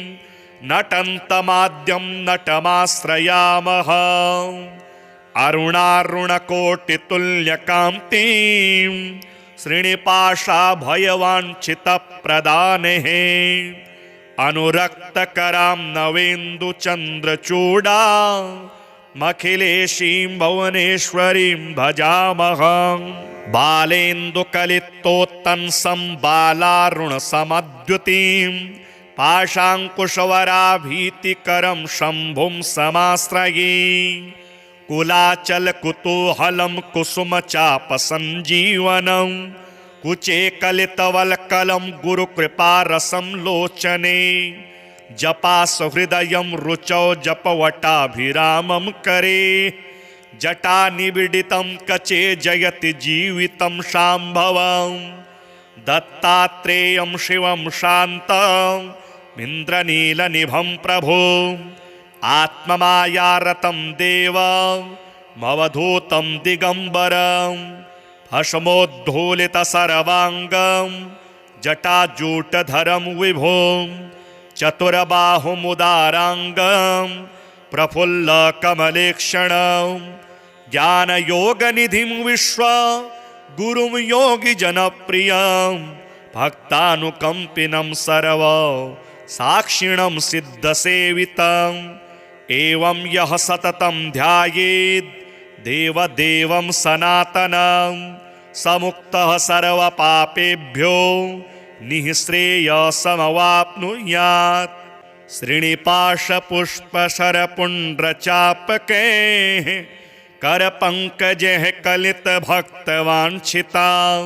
नटन्तमाद्यं नटमाश्रयामः अरुणारुणकोटितुल्यकान्तिं श्रीनिपाशाभयवाञ्छितप्रदानेः अनुरक्तकरां नवेन्दुचन्द्रचूडा मखिलेशीं भुवनेश्वरीं भजामः बालेन्दुकलितोत्तंसं बालारुणसमद्युतिं पाशाङ्कुशवराभीतिकरं शम्भुं समाश्रये कुलाचलकुतूहलं कुसुमचापसञ्जीवनं कुचे कलितवल्कलं गुरुकृपारसं लोचने जपासहृदयं रुचौ जपवटाभिरामं करे जटानिबिडितं कचे जयति जीवितं शाम्भवं दत्तात्रेयं शिवं शान्तं इन्द्रनीलनिभं प्रभो आत्ममायारतं देवमवधूतं दिगम्बरं भस्मोद्धूलितसर्वाङ्गं जटाजूटधरं विभुं चतुर्बाहुमुदाराङ्गं प्रफुल्लकमलेक्षणं ज्ञानयोगनिधिं विश्व गुरुं योगिजनप्रियं भक्तानुकम्पिनं सर्व साक्षिणं सिद्धसेवितम् एवं यः सततं ध्यायेत् देवदेवं सनातनं समुक्तः सर्वपापेभ्यो निःश्रेयसमवाप्नुयात् श्रीनिपाशपुष्पशरपुण्ड्रचापकैः करपङ्कजैः कलितभक्तवाञ्छितां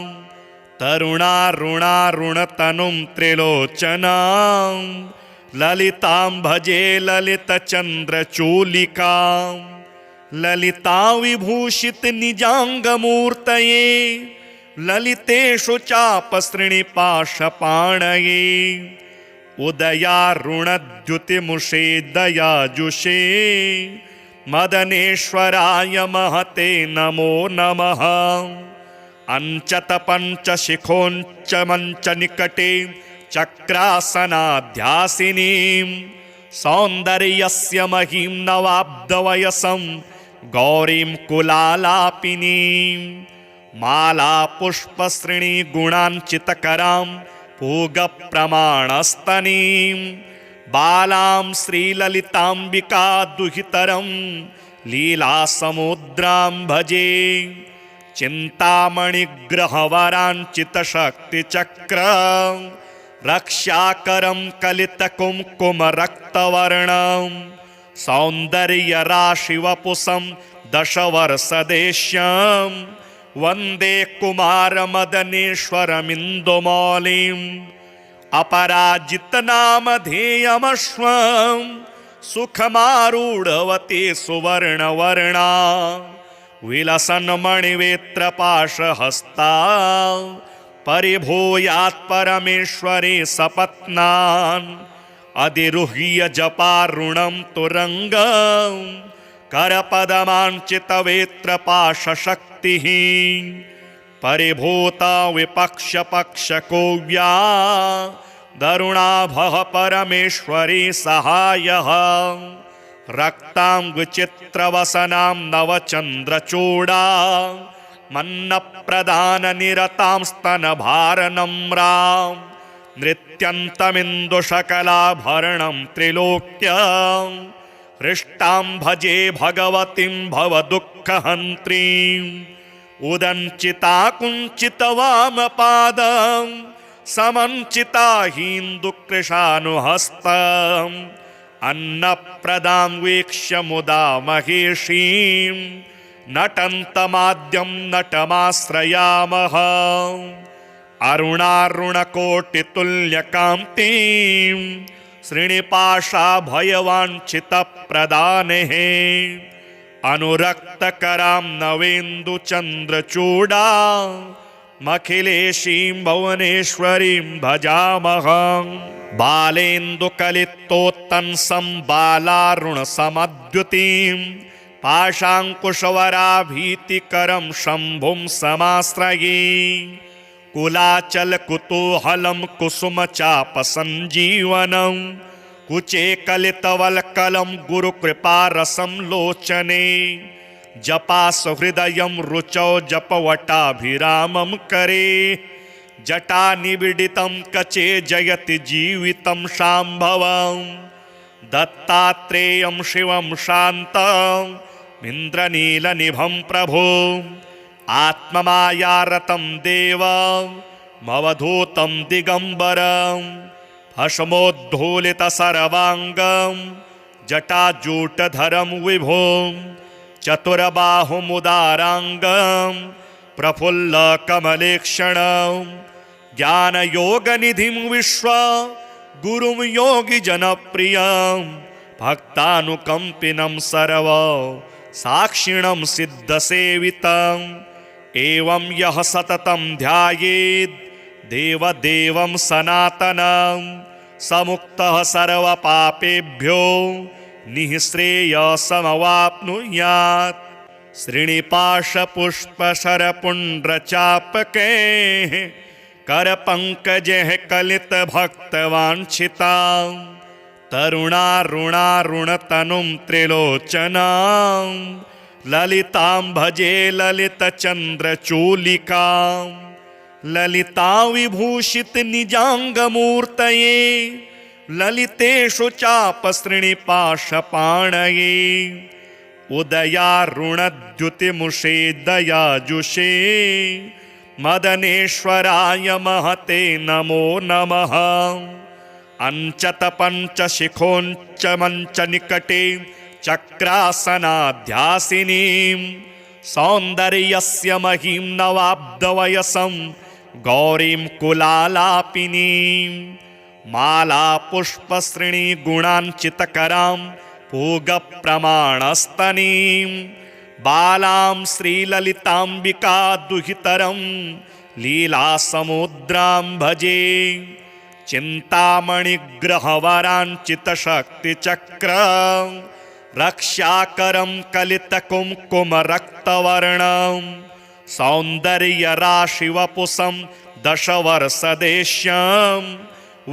तरुणारुणारुणतनुं त्रिलोचनां ललितां भजे ललितचन्द्रचूलिकां ललिता विभूषितनिजाङ्गमूर्तये ललितेषु चापसृणिपाशपाणये उदयारुणद्युतिमुषे दयाजुषे मदनेश्वराय महते नमो नमः अञ्चतपञ्चशिखोञ्च मञ्चनिकटे चक्रासनाध्यासिनीं सौन्दर्यस्य महीं नवाब्दवयसं गौरीं कुलालापिनीं मालापुष्पश्रेणीगुणाञ्चितकरां पूगप्रमाणस्तनीं बालां श्रीललिताम्बिका दुहितरं लीलासमुद्रां भजे चिन्तामणिग्रहवराञ्चितशक्तिचक्र रक्षाकरं कलितकुङ्कुमरक्तवर्णं सौन्दर्यराशिवपुषं दशवर्षदेश्यं वन्दे कुमारमदनेश्वरमिन्दुमौलिम् अपराजितनामधेयमश्वं सुखमारूढवती सुवर्णवर्णा विलसन्मणिवेत्रपाशहस्ता परिभूयात् परमेश्वरी सपत्नान् अधिरुह्य जपारुणं तुरङ्गं करपदमाञ्चितवेत्रपाशशक्तिः परिभूता विपक्षपक्षकोव्या दरुणाभः परमेश्वरी सहायः रक्ताङ्गचित्रवसनां नवचन्द्रचूडा मन्नप्रदाननिरतां स्तनभारनम्रां नृत्यन्तमिन्दुशकलाभरणं त्रिलोक्यं हृष्टां भजे भगवतीं भवदुःखहन्त्रीम् उदञ्चिता कुञ्चितवामपादं समञ्चिता हीन्दुकृशानुहस्तम् अन्नप्रदां वीक्ष्य मुदा महेशीं नटन्तमाद्यं नटमाश्रयामः अरुणारुणकोटितुल्यकान्तिं श्रीनिपाशाभयवाञ्छितप्रदानेः अनुरक्तकरां नवेन्दुचन्द्रचूडा मखिलेशीं भुवनेश्वरीं भजामः बालेन्दुकलितोत्तंसं बालारुणसमद्युतिं पाशाङ्कुशवराभीतिकरं शम्भुं समाश्रये कुलाचलकुतूहलं कुसुमचापसञ्जीवनं कुचे कलितवल्कलं गुरुकृपारसं लोचने जपासहृदयं रुचौ जपवटाभिरामं करे जटानिबिडितं कचे जयति जीवितं शाम्भवम् दत्तात्रेयं शिवं शान्तं इन्द्रनीलनिभं प्रभो आत्ममायारतं देवमवधूतं दिगम्बरं भस्मोद्धूलितसर्वाङ्गं जटाजूटधरं विभुं चतुर्बाहुमुदाराङ्गं प्रफुल्लकमलेक्षणं ज्ञानयोगनिधिं गुरुं योगिजनप्रियं भक्तानुकम्पिनं सर्व साक्षिणं सिद्धसेवितम् एवं यः सततं ध्यायेत् देवदेवं सनातनं समुक्तः सर्वपापेभ्यो निःश्रेयसमवाप्नुयात् श्रीनिपाशपुष्पशरपुण्ड्रचापकैः करपङ्कजैः कलितभक्तवाञ्छितां तरुणारुणारुणतनुं त्रिलोचनां ललितां भजे ललितचन्द्रचूलिकां ललितां विभूषितनिजाङ्गमूर्तये ललितेषु चापसृणिपाशपाणये उदयारुणद्युतिमुषे दयाजुषे मदनेश्वराय महते नमो नमः अञ्चतपञ्चशिखोञ्च मञ्चनिकटे चक्रासनाध्यासिनीं सौन्दर्यस्य महीं नवाब्दवयसं गौरीं कुलालापिनीं मालापुष्पश्रेणीगुणाञ्चितकरां पूगप्रमाणस्तनीं बालां श्रीललिताम्बिका दुहितरं लीलासमुद्रां भजे चिन्तामणिग्रहवराञ्चितशक्तिचक्र रक्षाकरं कलितकुङ्कुमरक्तवर्णं सौन्दर्यराशिवपुषं दशवर्षदेश्यं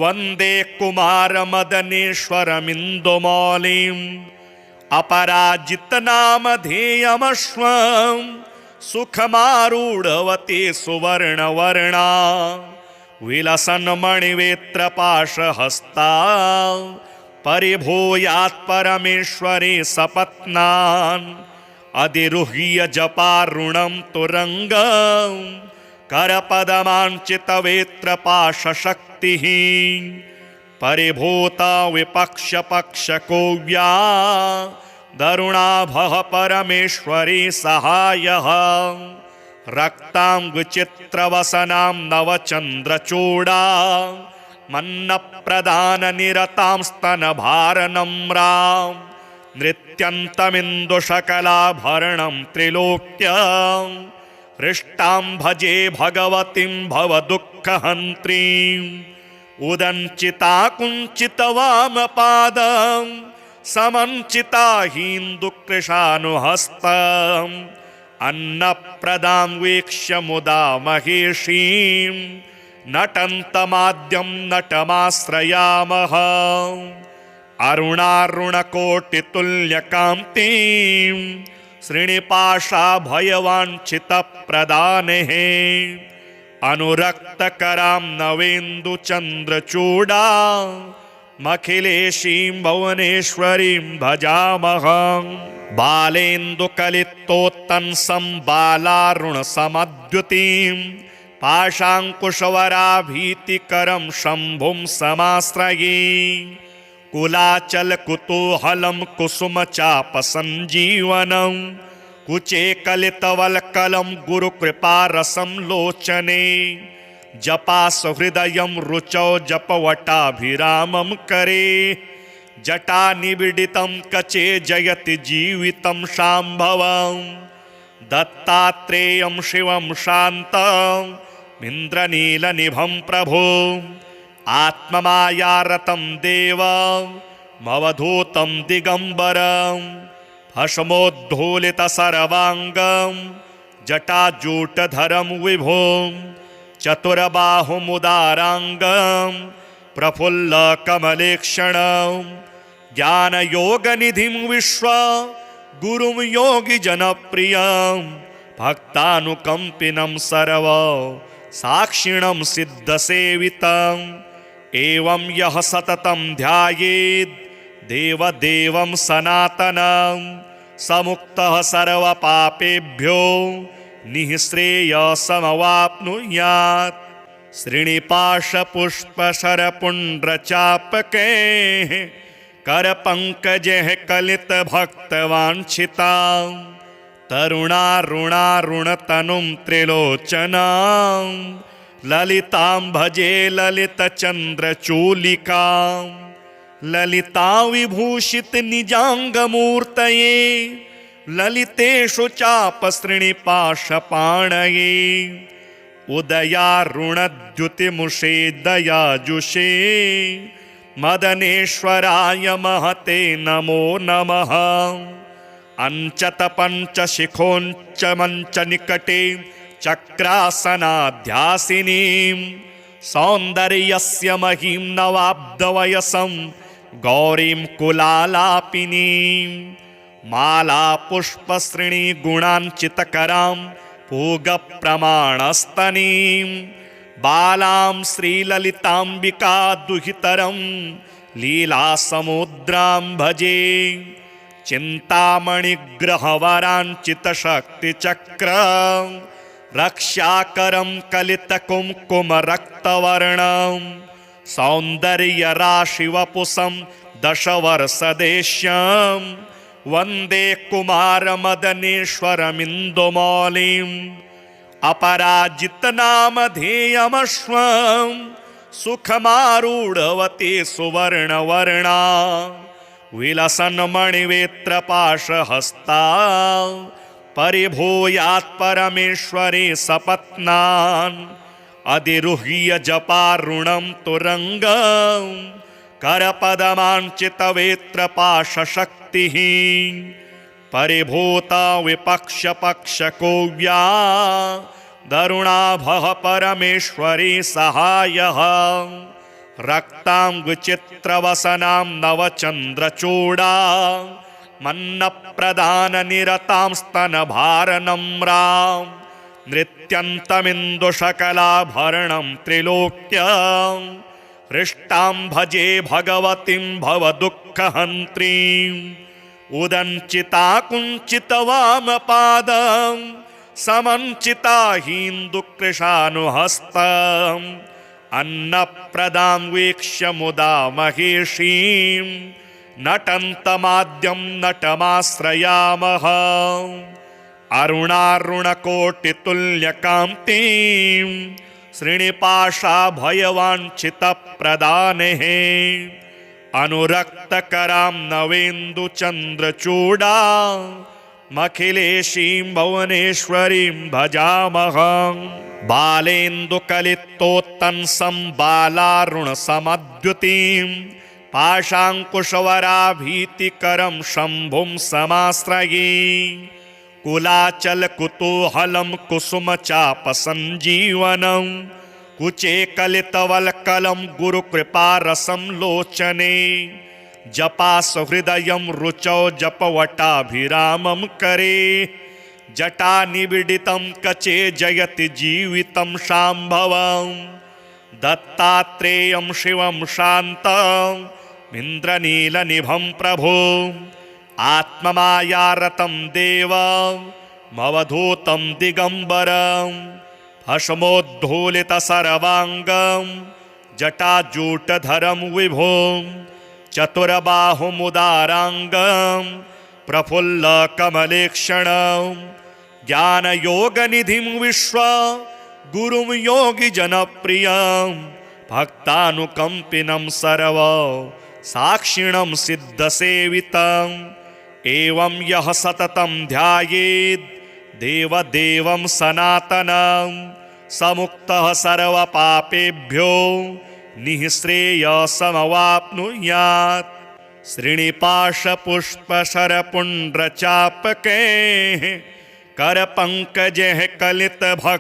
वन्दे कुमारमदनेश्वरमिन्दुमौलिम् अपराजितनामधेयमश्वं सुखमारूढवती सुवर्णवर्णा विलसन्मणिवेत्रपाशहस्ता परिभूयात् परमेश्वरी सपत्नान् अधिरुह्य जपारुणं तुरङ्गं करपदमाञ्चितवेत्रपाशशक्तिः परिभूता विपक्षपक्षकोव्या दरुणाभः परमेश्वरी सहायः रक्ताङ्गचित्रवसनां नवचन्द्रचूडा मन्नप्रदाननिरतां स्तनभारनम्रां नृत्यन्तमिन्दुशकलाभरणं त्रिलोक्यं हृष्टां भजे भगवतीं भवदुःखहन्त्रीम् उदञ्चिता कुञ्चितवामपादं समञ्चिता हीन्दुकृशानुहस्तम् अन्नप्रदां वीक्ष्य मुदा महेशीं नटन्तमाद्यं नटमाश्रयामः अरुणारुणकोटितुल्यकान्तिं श्रीनिपाशाभयवाञ्छितप्रदानेः अनुरक्तकरां नवेन्दुचन्द्रचूडा मखिलेशीं भुवनेश्वरीं भजामः बालेन्दुकलितोत्तंसं बालारुणसमद्युतिं पाशाङ्कुशवराभीतिकरं शम्भुं समाश्रये कुलाचलकुतूहलं कुसुमचापसञ्जीवनं कुचे कलितवल्कलं गुरुकृपारसं लोचने जपासहृदयं रुचौ जपवटाभिरामं करे जटानिबिडितं कचे जयति जीवितं शाम्भवम् दत्तात्रेयं शिवं शान्तं इन्द्रनीलनिभं प्रभो आत्ममायारतं देवमवधूतं दिगम्बरं भस्मोद्धूलितसर्वाङ्गं जटाजूटधरं विभुं चतुर्बाहुमुदाराङ्गं प्रफुल्लकमलेक्षणं ज्ञानयोगनिधिं विश्वा गुरुं योगिजनप्रियं भक्तानुकम्पिनं सर्व साक्षिणं सिद्धसेवितम् एवं यः सततं ध्यायेत् देवदेवं सनातनं समुक्तः सर्वपापेभ्यो निःश्रेयसमवाप्नुयात्। श्रीनिपाशपुष्पशरपुण्ड्रचापकैः करपङ्कजैः कलितभक्तवाञ्छितां तरुणारुणारुणतनुं त्रिलोचनां ललितां भजे ललितचन्द्रचूलिकां ललिता विभूषितनिजाङ्गमूर्तये ललितेषु चापसृणिपाशपाणये उदयारुणद्युतिमुषे दयाजुषे मदनेश्वराय महते नमो नमः। अञ्चतपञ्चशिखोञ्च मञ्चनिकटे चक्रासनाध्यासिनीं सौन्दर्यस्य महीं नवाब्दवयसं गौरीं कुलालापिनीं मालापुष्पश्रेणीगुणाञ्चितकरां पूगप्रमाणस्तनीं बालां श्रीललिताम्बिका दुहितरं लीलासमुद्रां भजे। चिन्तामणिग्रहवराञ्चितशक्तिचक्रं रक्षाकरं कलितकुङ्कुमरक्तवर्णं सौन्दर्यराशिवपुषं दशवर्षदेश्यं वन्दे कुमारमदनेश्वरमिन्दुमौलिम् अपराजितनामधेयमश्वं सुखमारूढवती सुवर्णवर्णा विलसन्मणिवेत्रपाशहस्ता परिभूयात् परमेश्वरी सपत्नान् अधिरुह्य जपारुणं तुरङ्गं करपदमाञ्चितवेत्रपाशशक्तिः परिभूता विपक्षपक्षकोव्या दरुणाभः परमेश्वरी सहायः रक्ताङ्गचित्रवसनां नवचन्द्रचूडा मन्नप्रदाननिरतां स्तनभारनम्रां नृत्यन्तमिन्दुशकलाभरणं त्रिलोक्यां हृष्टां भजे भगवतीं भवदुःखहन्त्रीम् उदञ्चिता कुञ्चितवामपादं समञ्चिता हिन्दुकृशानुहस्तम् अन्नप्रदां वीक्ष्य मुदा महेशीं नटन्तमाद्यं नटमाश्रयामः अरुणारुणकोटितुल्यकान्तिं श्रीनिपाशाभयवाञ्छितप्रदानेः अनुरक्तकरां नवेन्दुचन्द्रचूडा मखिलेशीं भुवनेश्वरीं भजामः बालेन्दुकलितोत्तंसं बालारुणसमद्युतिं पाशाङ्कुशवराभीतिकरं शम्भुं समाश्रये कुलाचलकुतूहलं कुसुमचापसञ्जीवनं कुचे कलितवल्कलं गुरुकृपारसं लोचने जपासहृदयं रुचौ जपवटाभिरामं करे जटानिबिडितं कचे जयति जीवितं शाम्भवं दत्तात्रेयं शिवं शान्तं इन्द्रनीलनिभं प्रभो आत्ममायारतं देवमवधूतं दिगम्बरं भस्मोद्धूलितसर्वाङ्गं जटाजूटधरं विभुं चतुर्बाहुमुदाराङ्गं प्रफुल्लकमलेक्षणं ज्ञानयोगनिधिं विश्वा गुरुं योगिजनप्रियं भक्तानुकम्पिनं सर्व साक्षिणं सिद्धसेवितम् एवं यः सततं ध्यायेत् देवदेवं सनातनं समुक्तः सर्वपापेभ्यो निःश्रेयसमवाप्नुयात्। श्रीनिपाशपुष्पशरपुण्ड्रचापकैः करपङ्कजैः कलितभक्तवाञ्छितां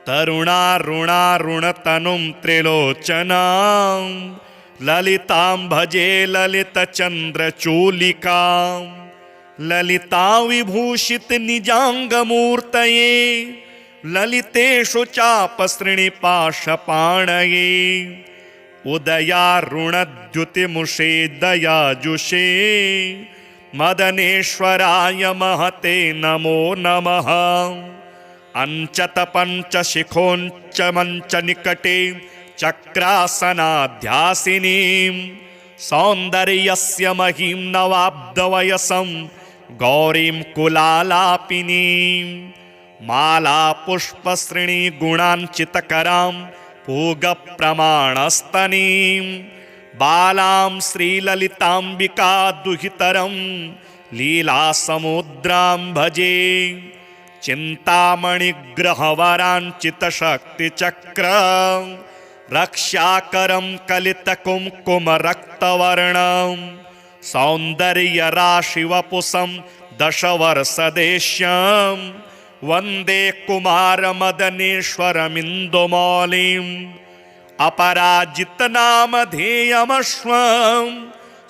तरुणारुणारुणतनुं त्रिलोचनां ललितां भजे ललितचन्द्रचूलिकां ललिता विभूषितनिजाङ्गमूर्तये ललितेषु चापसृणिपाशपाणये उदयारुणद्युतिमुषे दयाजुषे मदनेश्वराय महते नमो नमः। अंचतपञ्चशिखोञ्च मञ्चनिकटे चक्रासनाध्यासिनीं सौन्दर्यस्य महीं नवाब्दवयसं गौरीं कुलालापिनीं मालापुष्पश्रेणीगुणाञ्चितकरां पूगप्रमाणस्तनीं बालां श्रीललिताम्बिका दुहितरं लीलासमुद्रां भजे चिन्तामणिग्रहवराञ्चितशक्तिचक्र रक्षाकरं कलितकुङ्कुमरक्तवर्णं सौन्दर्यराशिवपुषं दशवर्षदेश्यं वन्दे कुमारमदनेश्वरमिन्दुमौलिम् अपराजितनामधेयमश्वं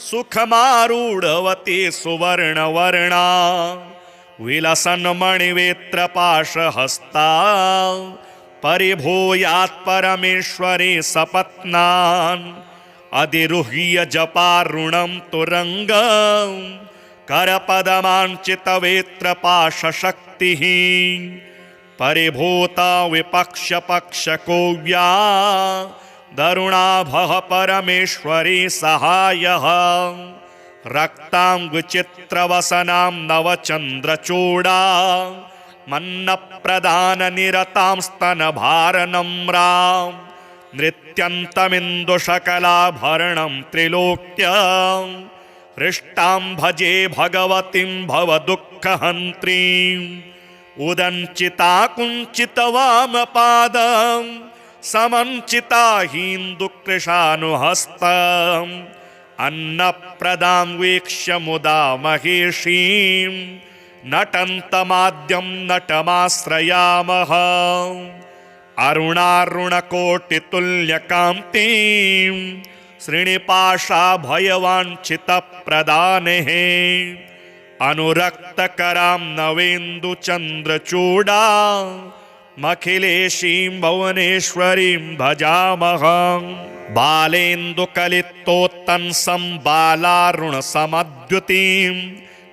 सुखमारूढवती सुवर्णवर्णा विलसन्मणिवेत्रपाशहस्ता परिभूयात् परमेश्वरी सपत्नान् अधिरुह्य जपारुणं तुरङ्गं करपदमाञ्चितवेत्रपाशशक्तिः परिभूता विपक्षपक्षकोव्या दरुणाभः परमेश्वरी सहायः रक्ताङ्गचित्रवसनां नवचन्द्रचूडा मन्नप्रदाननिरतां स्तनभारनम्रां नृत्यन्तमिन्दुशकलाभरणं त्रिलोक्यां हृष्टां भजे भगवतीं भवदुःखहन्त्रीम् उदञ्चिता कुञ्चितवामपादं समञ्चिता हीन्दुकृशानुहस्तम् अन्नप्रदां वीक्ष्य मुदा महेशीं नटन्तमाद्यं नटमाश्रयामः अरुणारुणकोटितुल्यकान्तिं श्रीनिपाशाभयवाञ्छितप्रदानेः अनुरक्तकरां नवेन्दुचन्द्रचूडा मखिलेशीं भुवनेश्वरीं भजामः बालेन्दुकलितोत्तंसं बालारुणसमद्युतिं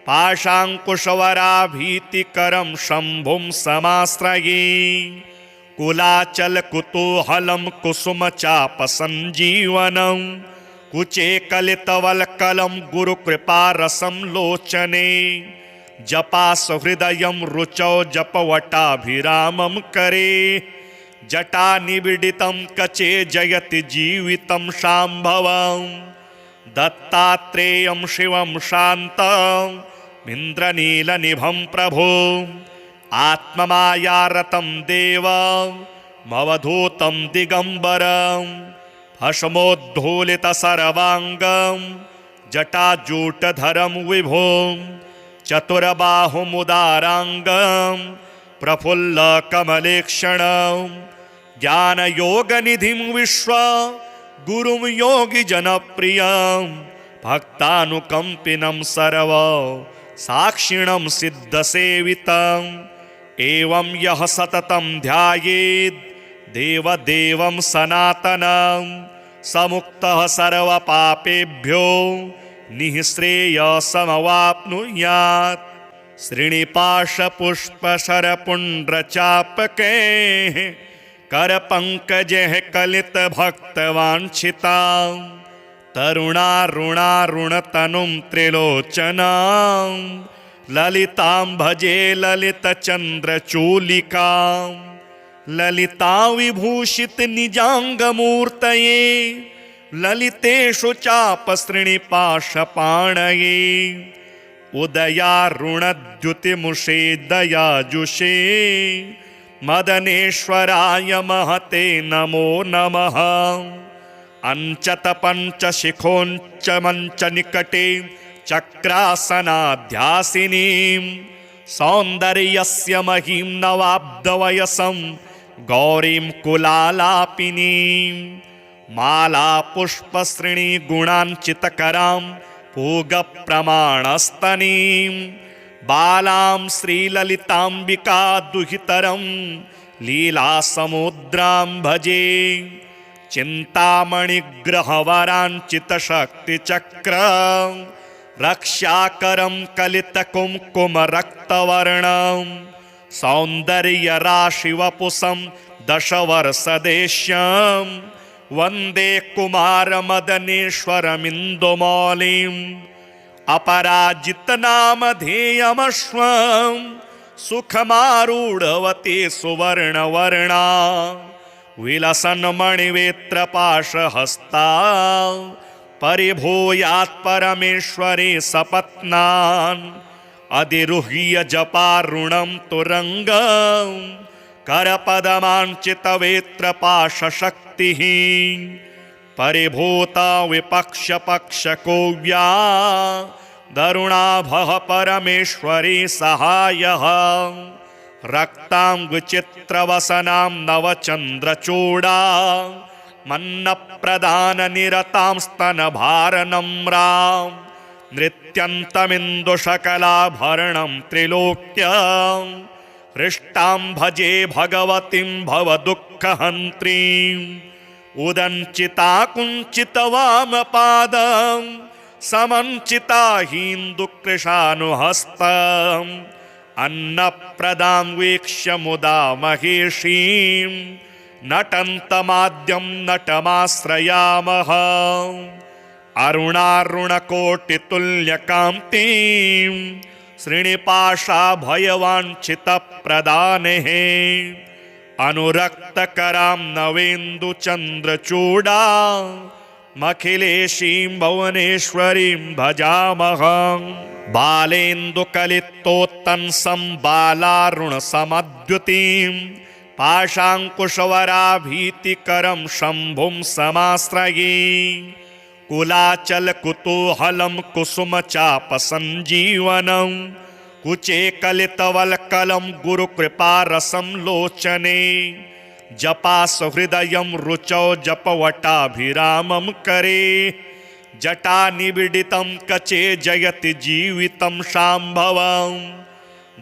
पाशाङ्कुशवराभीतिकरं शम्भुं समाश्रये कुलाचलकुतूहलं कुसुमचापसञ्जीवनं कुचे कलितवल्कलं गुरुकृपारसं लोचने जपासहृदयं रुचौ जपवटाभिरामं करे जटानिबिडितं कचे जयति जीवितं शाम्भवं दत्तात्रेयं शिवं शान्तं इन्द्रनीलनिभं प्रभो आत्ममायारतं देवमवधूतं दिगम्बरं भस्मोद्धूलितसर्वाङ्गं जटाजूटधरं विभुं चतुर्बाहुमुदाराङ्गं प्रफुल्लकमलेक्षणं ज्ञानयोगनिधिं विश्वगुरुं योगिजनप्रियं भक्तानुकम्पिनं सर्वसाक्षिणं सिद्धसेवितम् एवं यः सततं ध्यायेत् देवदेवं सनातनं समुक्तः सर्वपापेभ्यो निःश्रेयसमवाप्नुयात् श्रीनिपाशपुष्पशरपुण्ड्रचापकैः करपङ्कजैः कलितभक्तवाञ्छितां तरुणारुणारुणतनुं त्रिलोचनां ललितां भजे ललितचन्द्रचूलिकां ललिता विभूषितनिजाङ्गमूर्तये ललितेषु चापसृणिपाशपाणये उदयारुणद्युतिमुषे दयाजुषे मदनेश्वराय महते नमो नमः। अंचतपञ्चशिखोञ्च मञ्चनिकटे चक्रासनाध्यासिनीं सौन्दर्यस्य महीं नवाब्दवयसं गौरीं कुलालापिनीं माला पुष्पसृणी गुणाञ्चितकरां पूगप्रमाणस्तनीं बालां श्रीललिताम्बिका दुहितरं लीलासमुद्रां भजे चिन्तामणिग्रहवराञ्चितशक्तिचक्र रक्षाकरं कलितकुङ्कुमरक्तवर्णं सौन्दर्यराशिवपुषं दशवर्षदेश्यं वन्दे कुमारमदनेश्वरमिन्दुमौलिम् अपराजितनामधेयमश्वं सुखमारूढवती सुवर्णवर्णा विलसन्मणिवेत्रपाशहस्ता परिभूयात् परमेश्वरे सपत्नान् अधिरुह्य जपारुणं तुरङ्गं करपदमाञ्चितवेत्रपाशशक्तिः परिभूता विपक्षपक्षकोव्या दरुणाभः परमेश्वरी सहायः रक्ताङ्गचित्रवसनां नवचन्द्रचूडा मन्नप्रदाननिरतां स्तनभारनम्रां नृत्यन्तमिन्दुशकलाभरणं त्रिलोक्यां हृष्टां भजे भगवतीं भवदुःखहन्त्रीम् उदञ्चिता कुञ्चितवामपादं समञ्चिता हिन्दुकृशानुहस्तम् अन्नप्रदां वीक्ष्य मुदा महेशीं नटन्तमाद्यं नटमाश्रयामः अरुणारुणकोटितुल्यकान्तिं श्रीनिपाशाभयवाञ्छितप्रदानेः अनुरक्तकरां नवेन्दुचन्द्रचूडा मखिलेशीं भुवनेश्वरीं भजामः बालेन्दुकलितोत्तंसं बालारुणसमद्युतिं पाशाङ्कुशवराभीतिकरं शम्भुं समाश्रये कुलाचलकुतूहलं कुसुमचापसञ्जीवनं कुचे कलितवल्कलं गुरुकृपारसं लोचने जपासहृदयं रुचौ जपवटाभिरामं करे जटानिबिडितं कचे जयति जीवितं शाम्भवं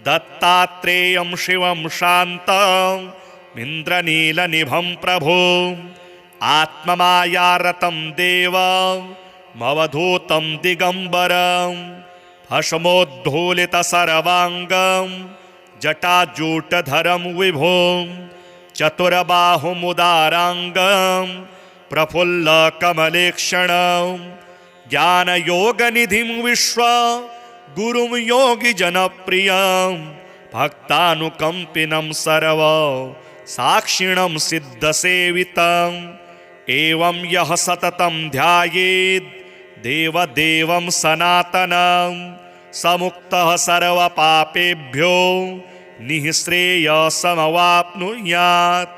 दत्तात्रेयं शिवं शान्तं इन्द्रनीलनिभं प्रभो आत्ममायारतं देवमवधूतं दिगम्बरं भस्मोद्धूलितसर्वाङ्गं जटाजूटधरं विभुं चतुर्बाहुमुदाराङ्गं प्रफुल्लकमलेक्षणं ज्ञानयोगनिधिं विश्वगुरुं योगिजनप्रियं भक्तानुकम्पिनं सर्वसाक्षिणं सिद्धसेवितम् एवं यः सततं ध्यायेत् देवदेवं सनातनं समुक्तः सर्वपापेभ्यो निःश्रेयसमवाप्नुयात्।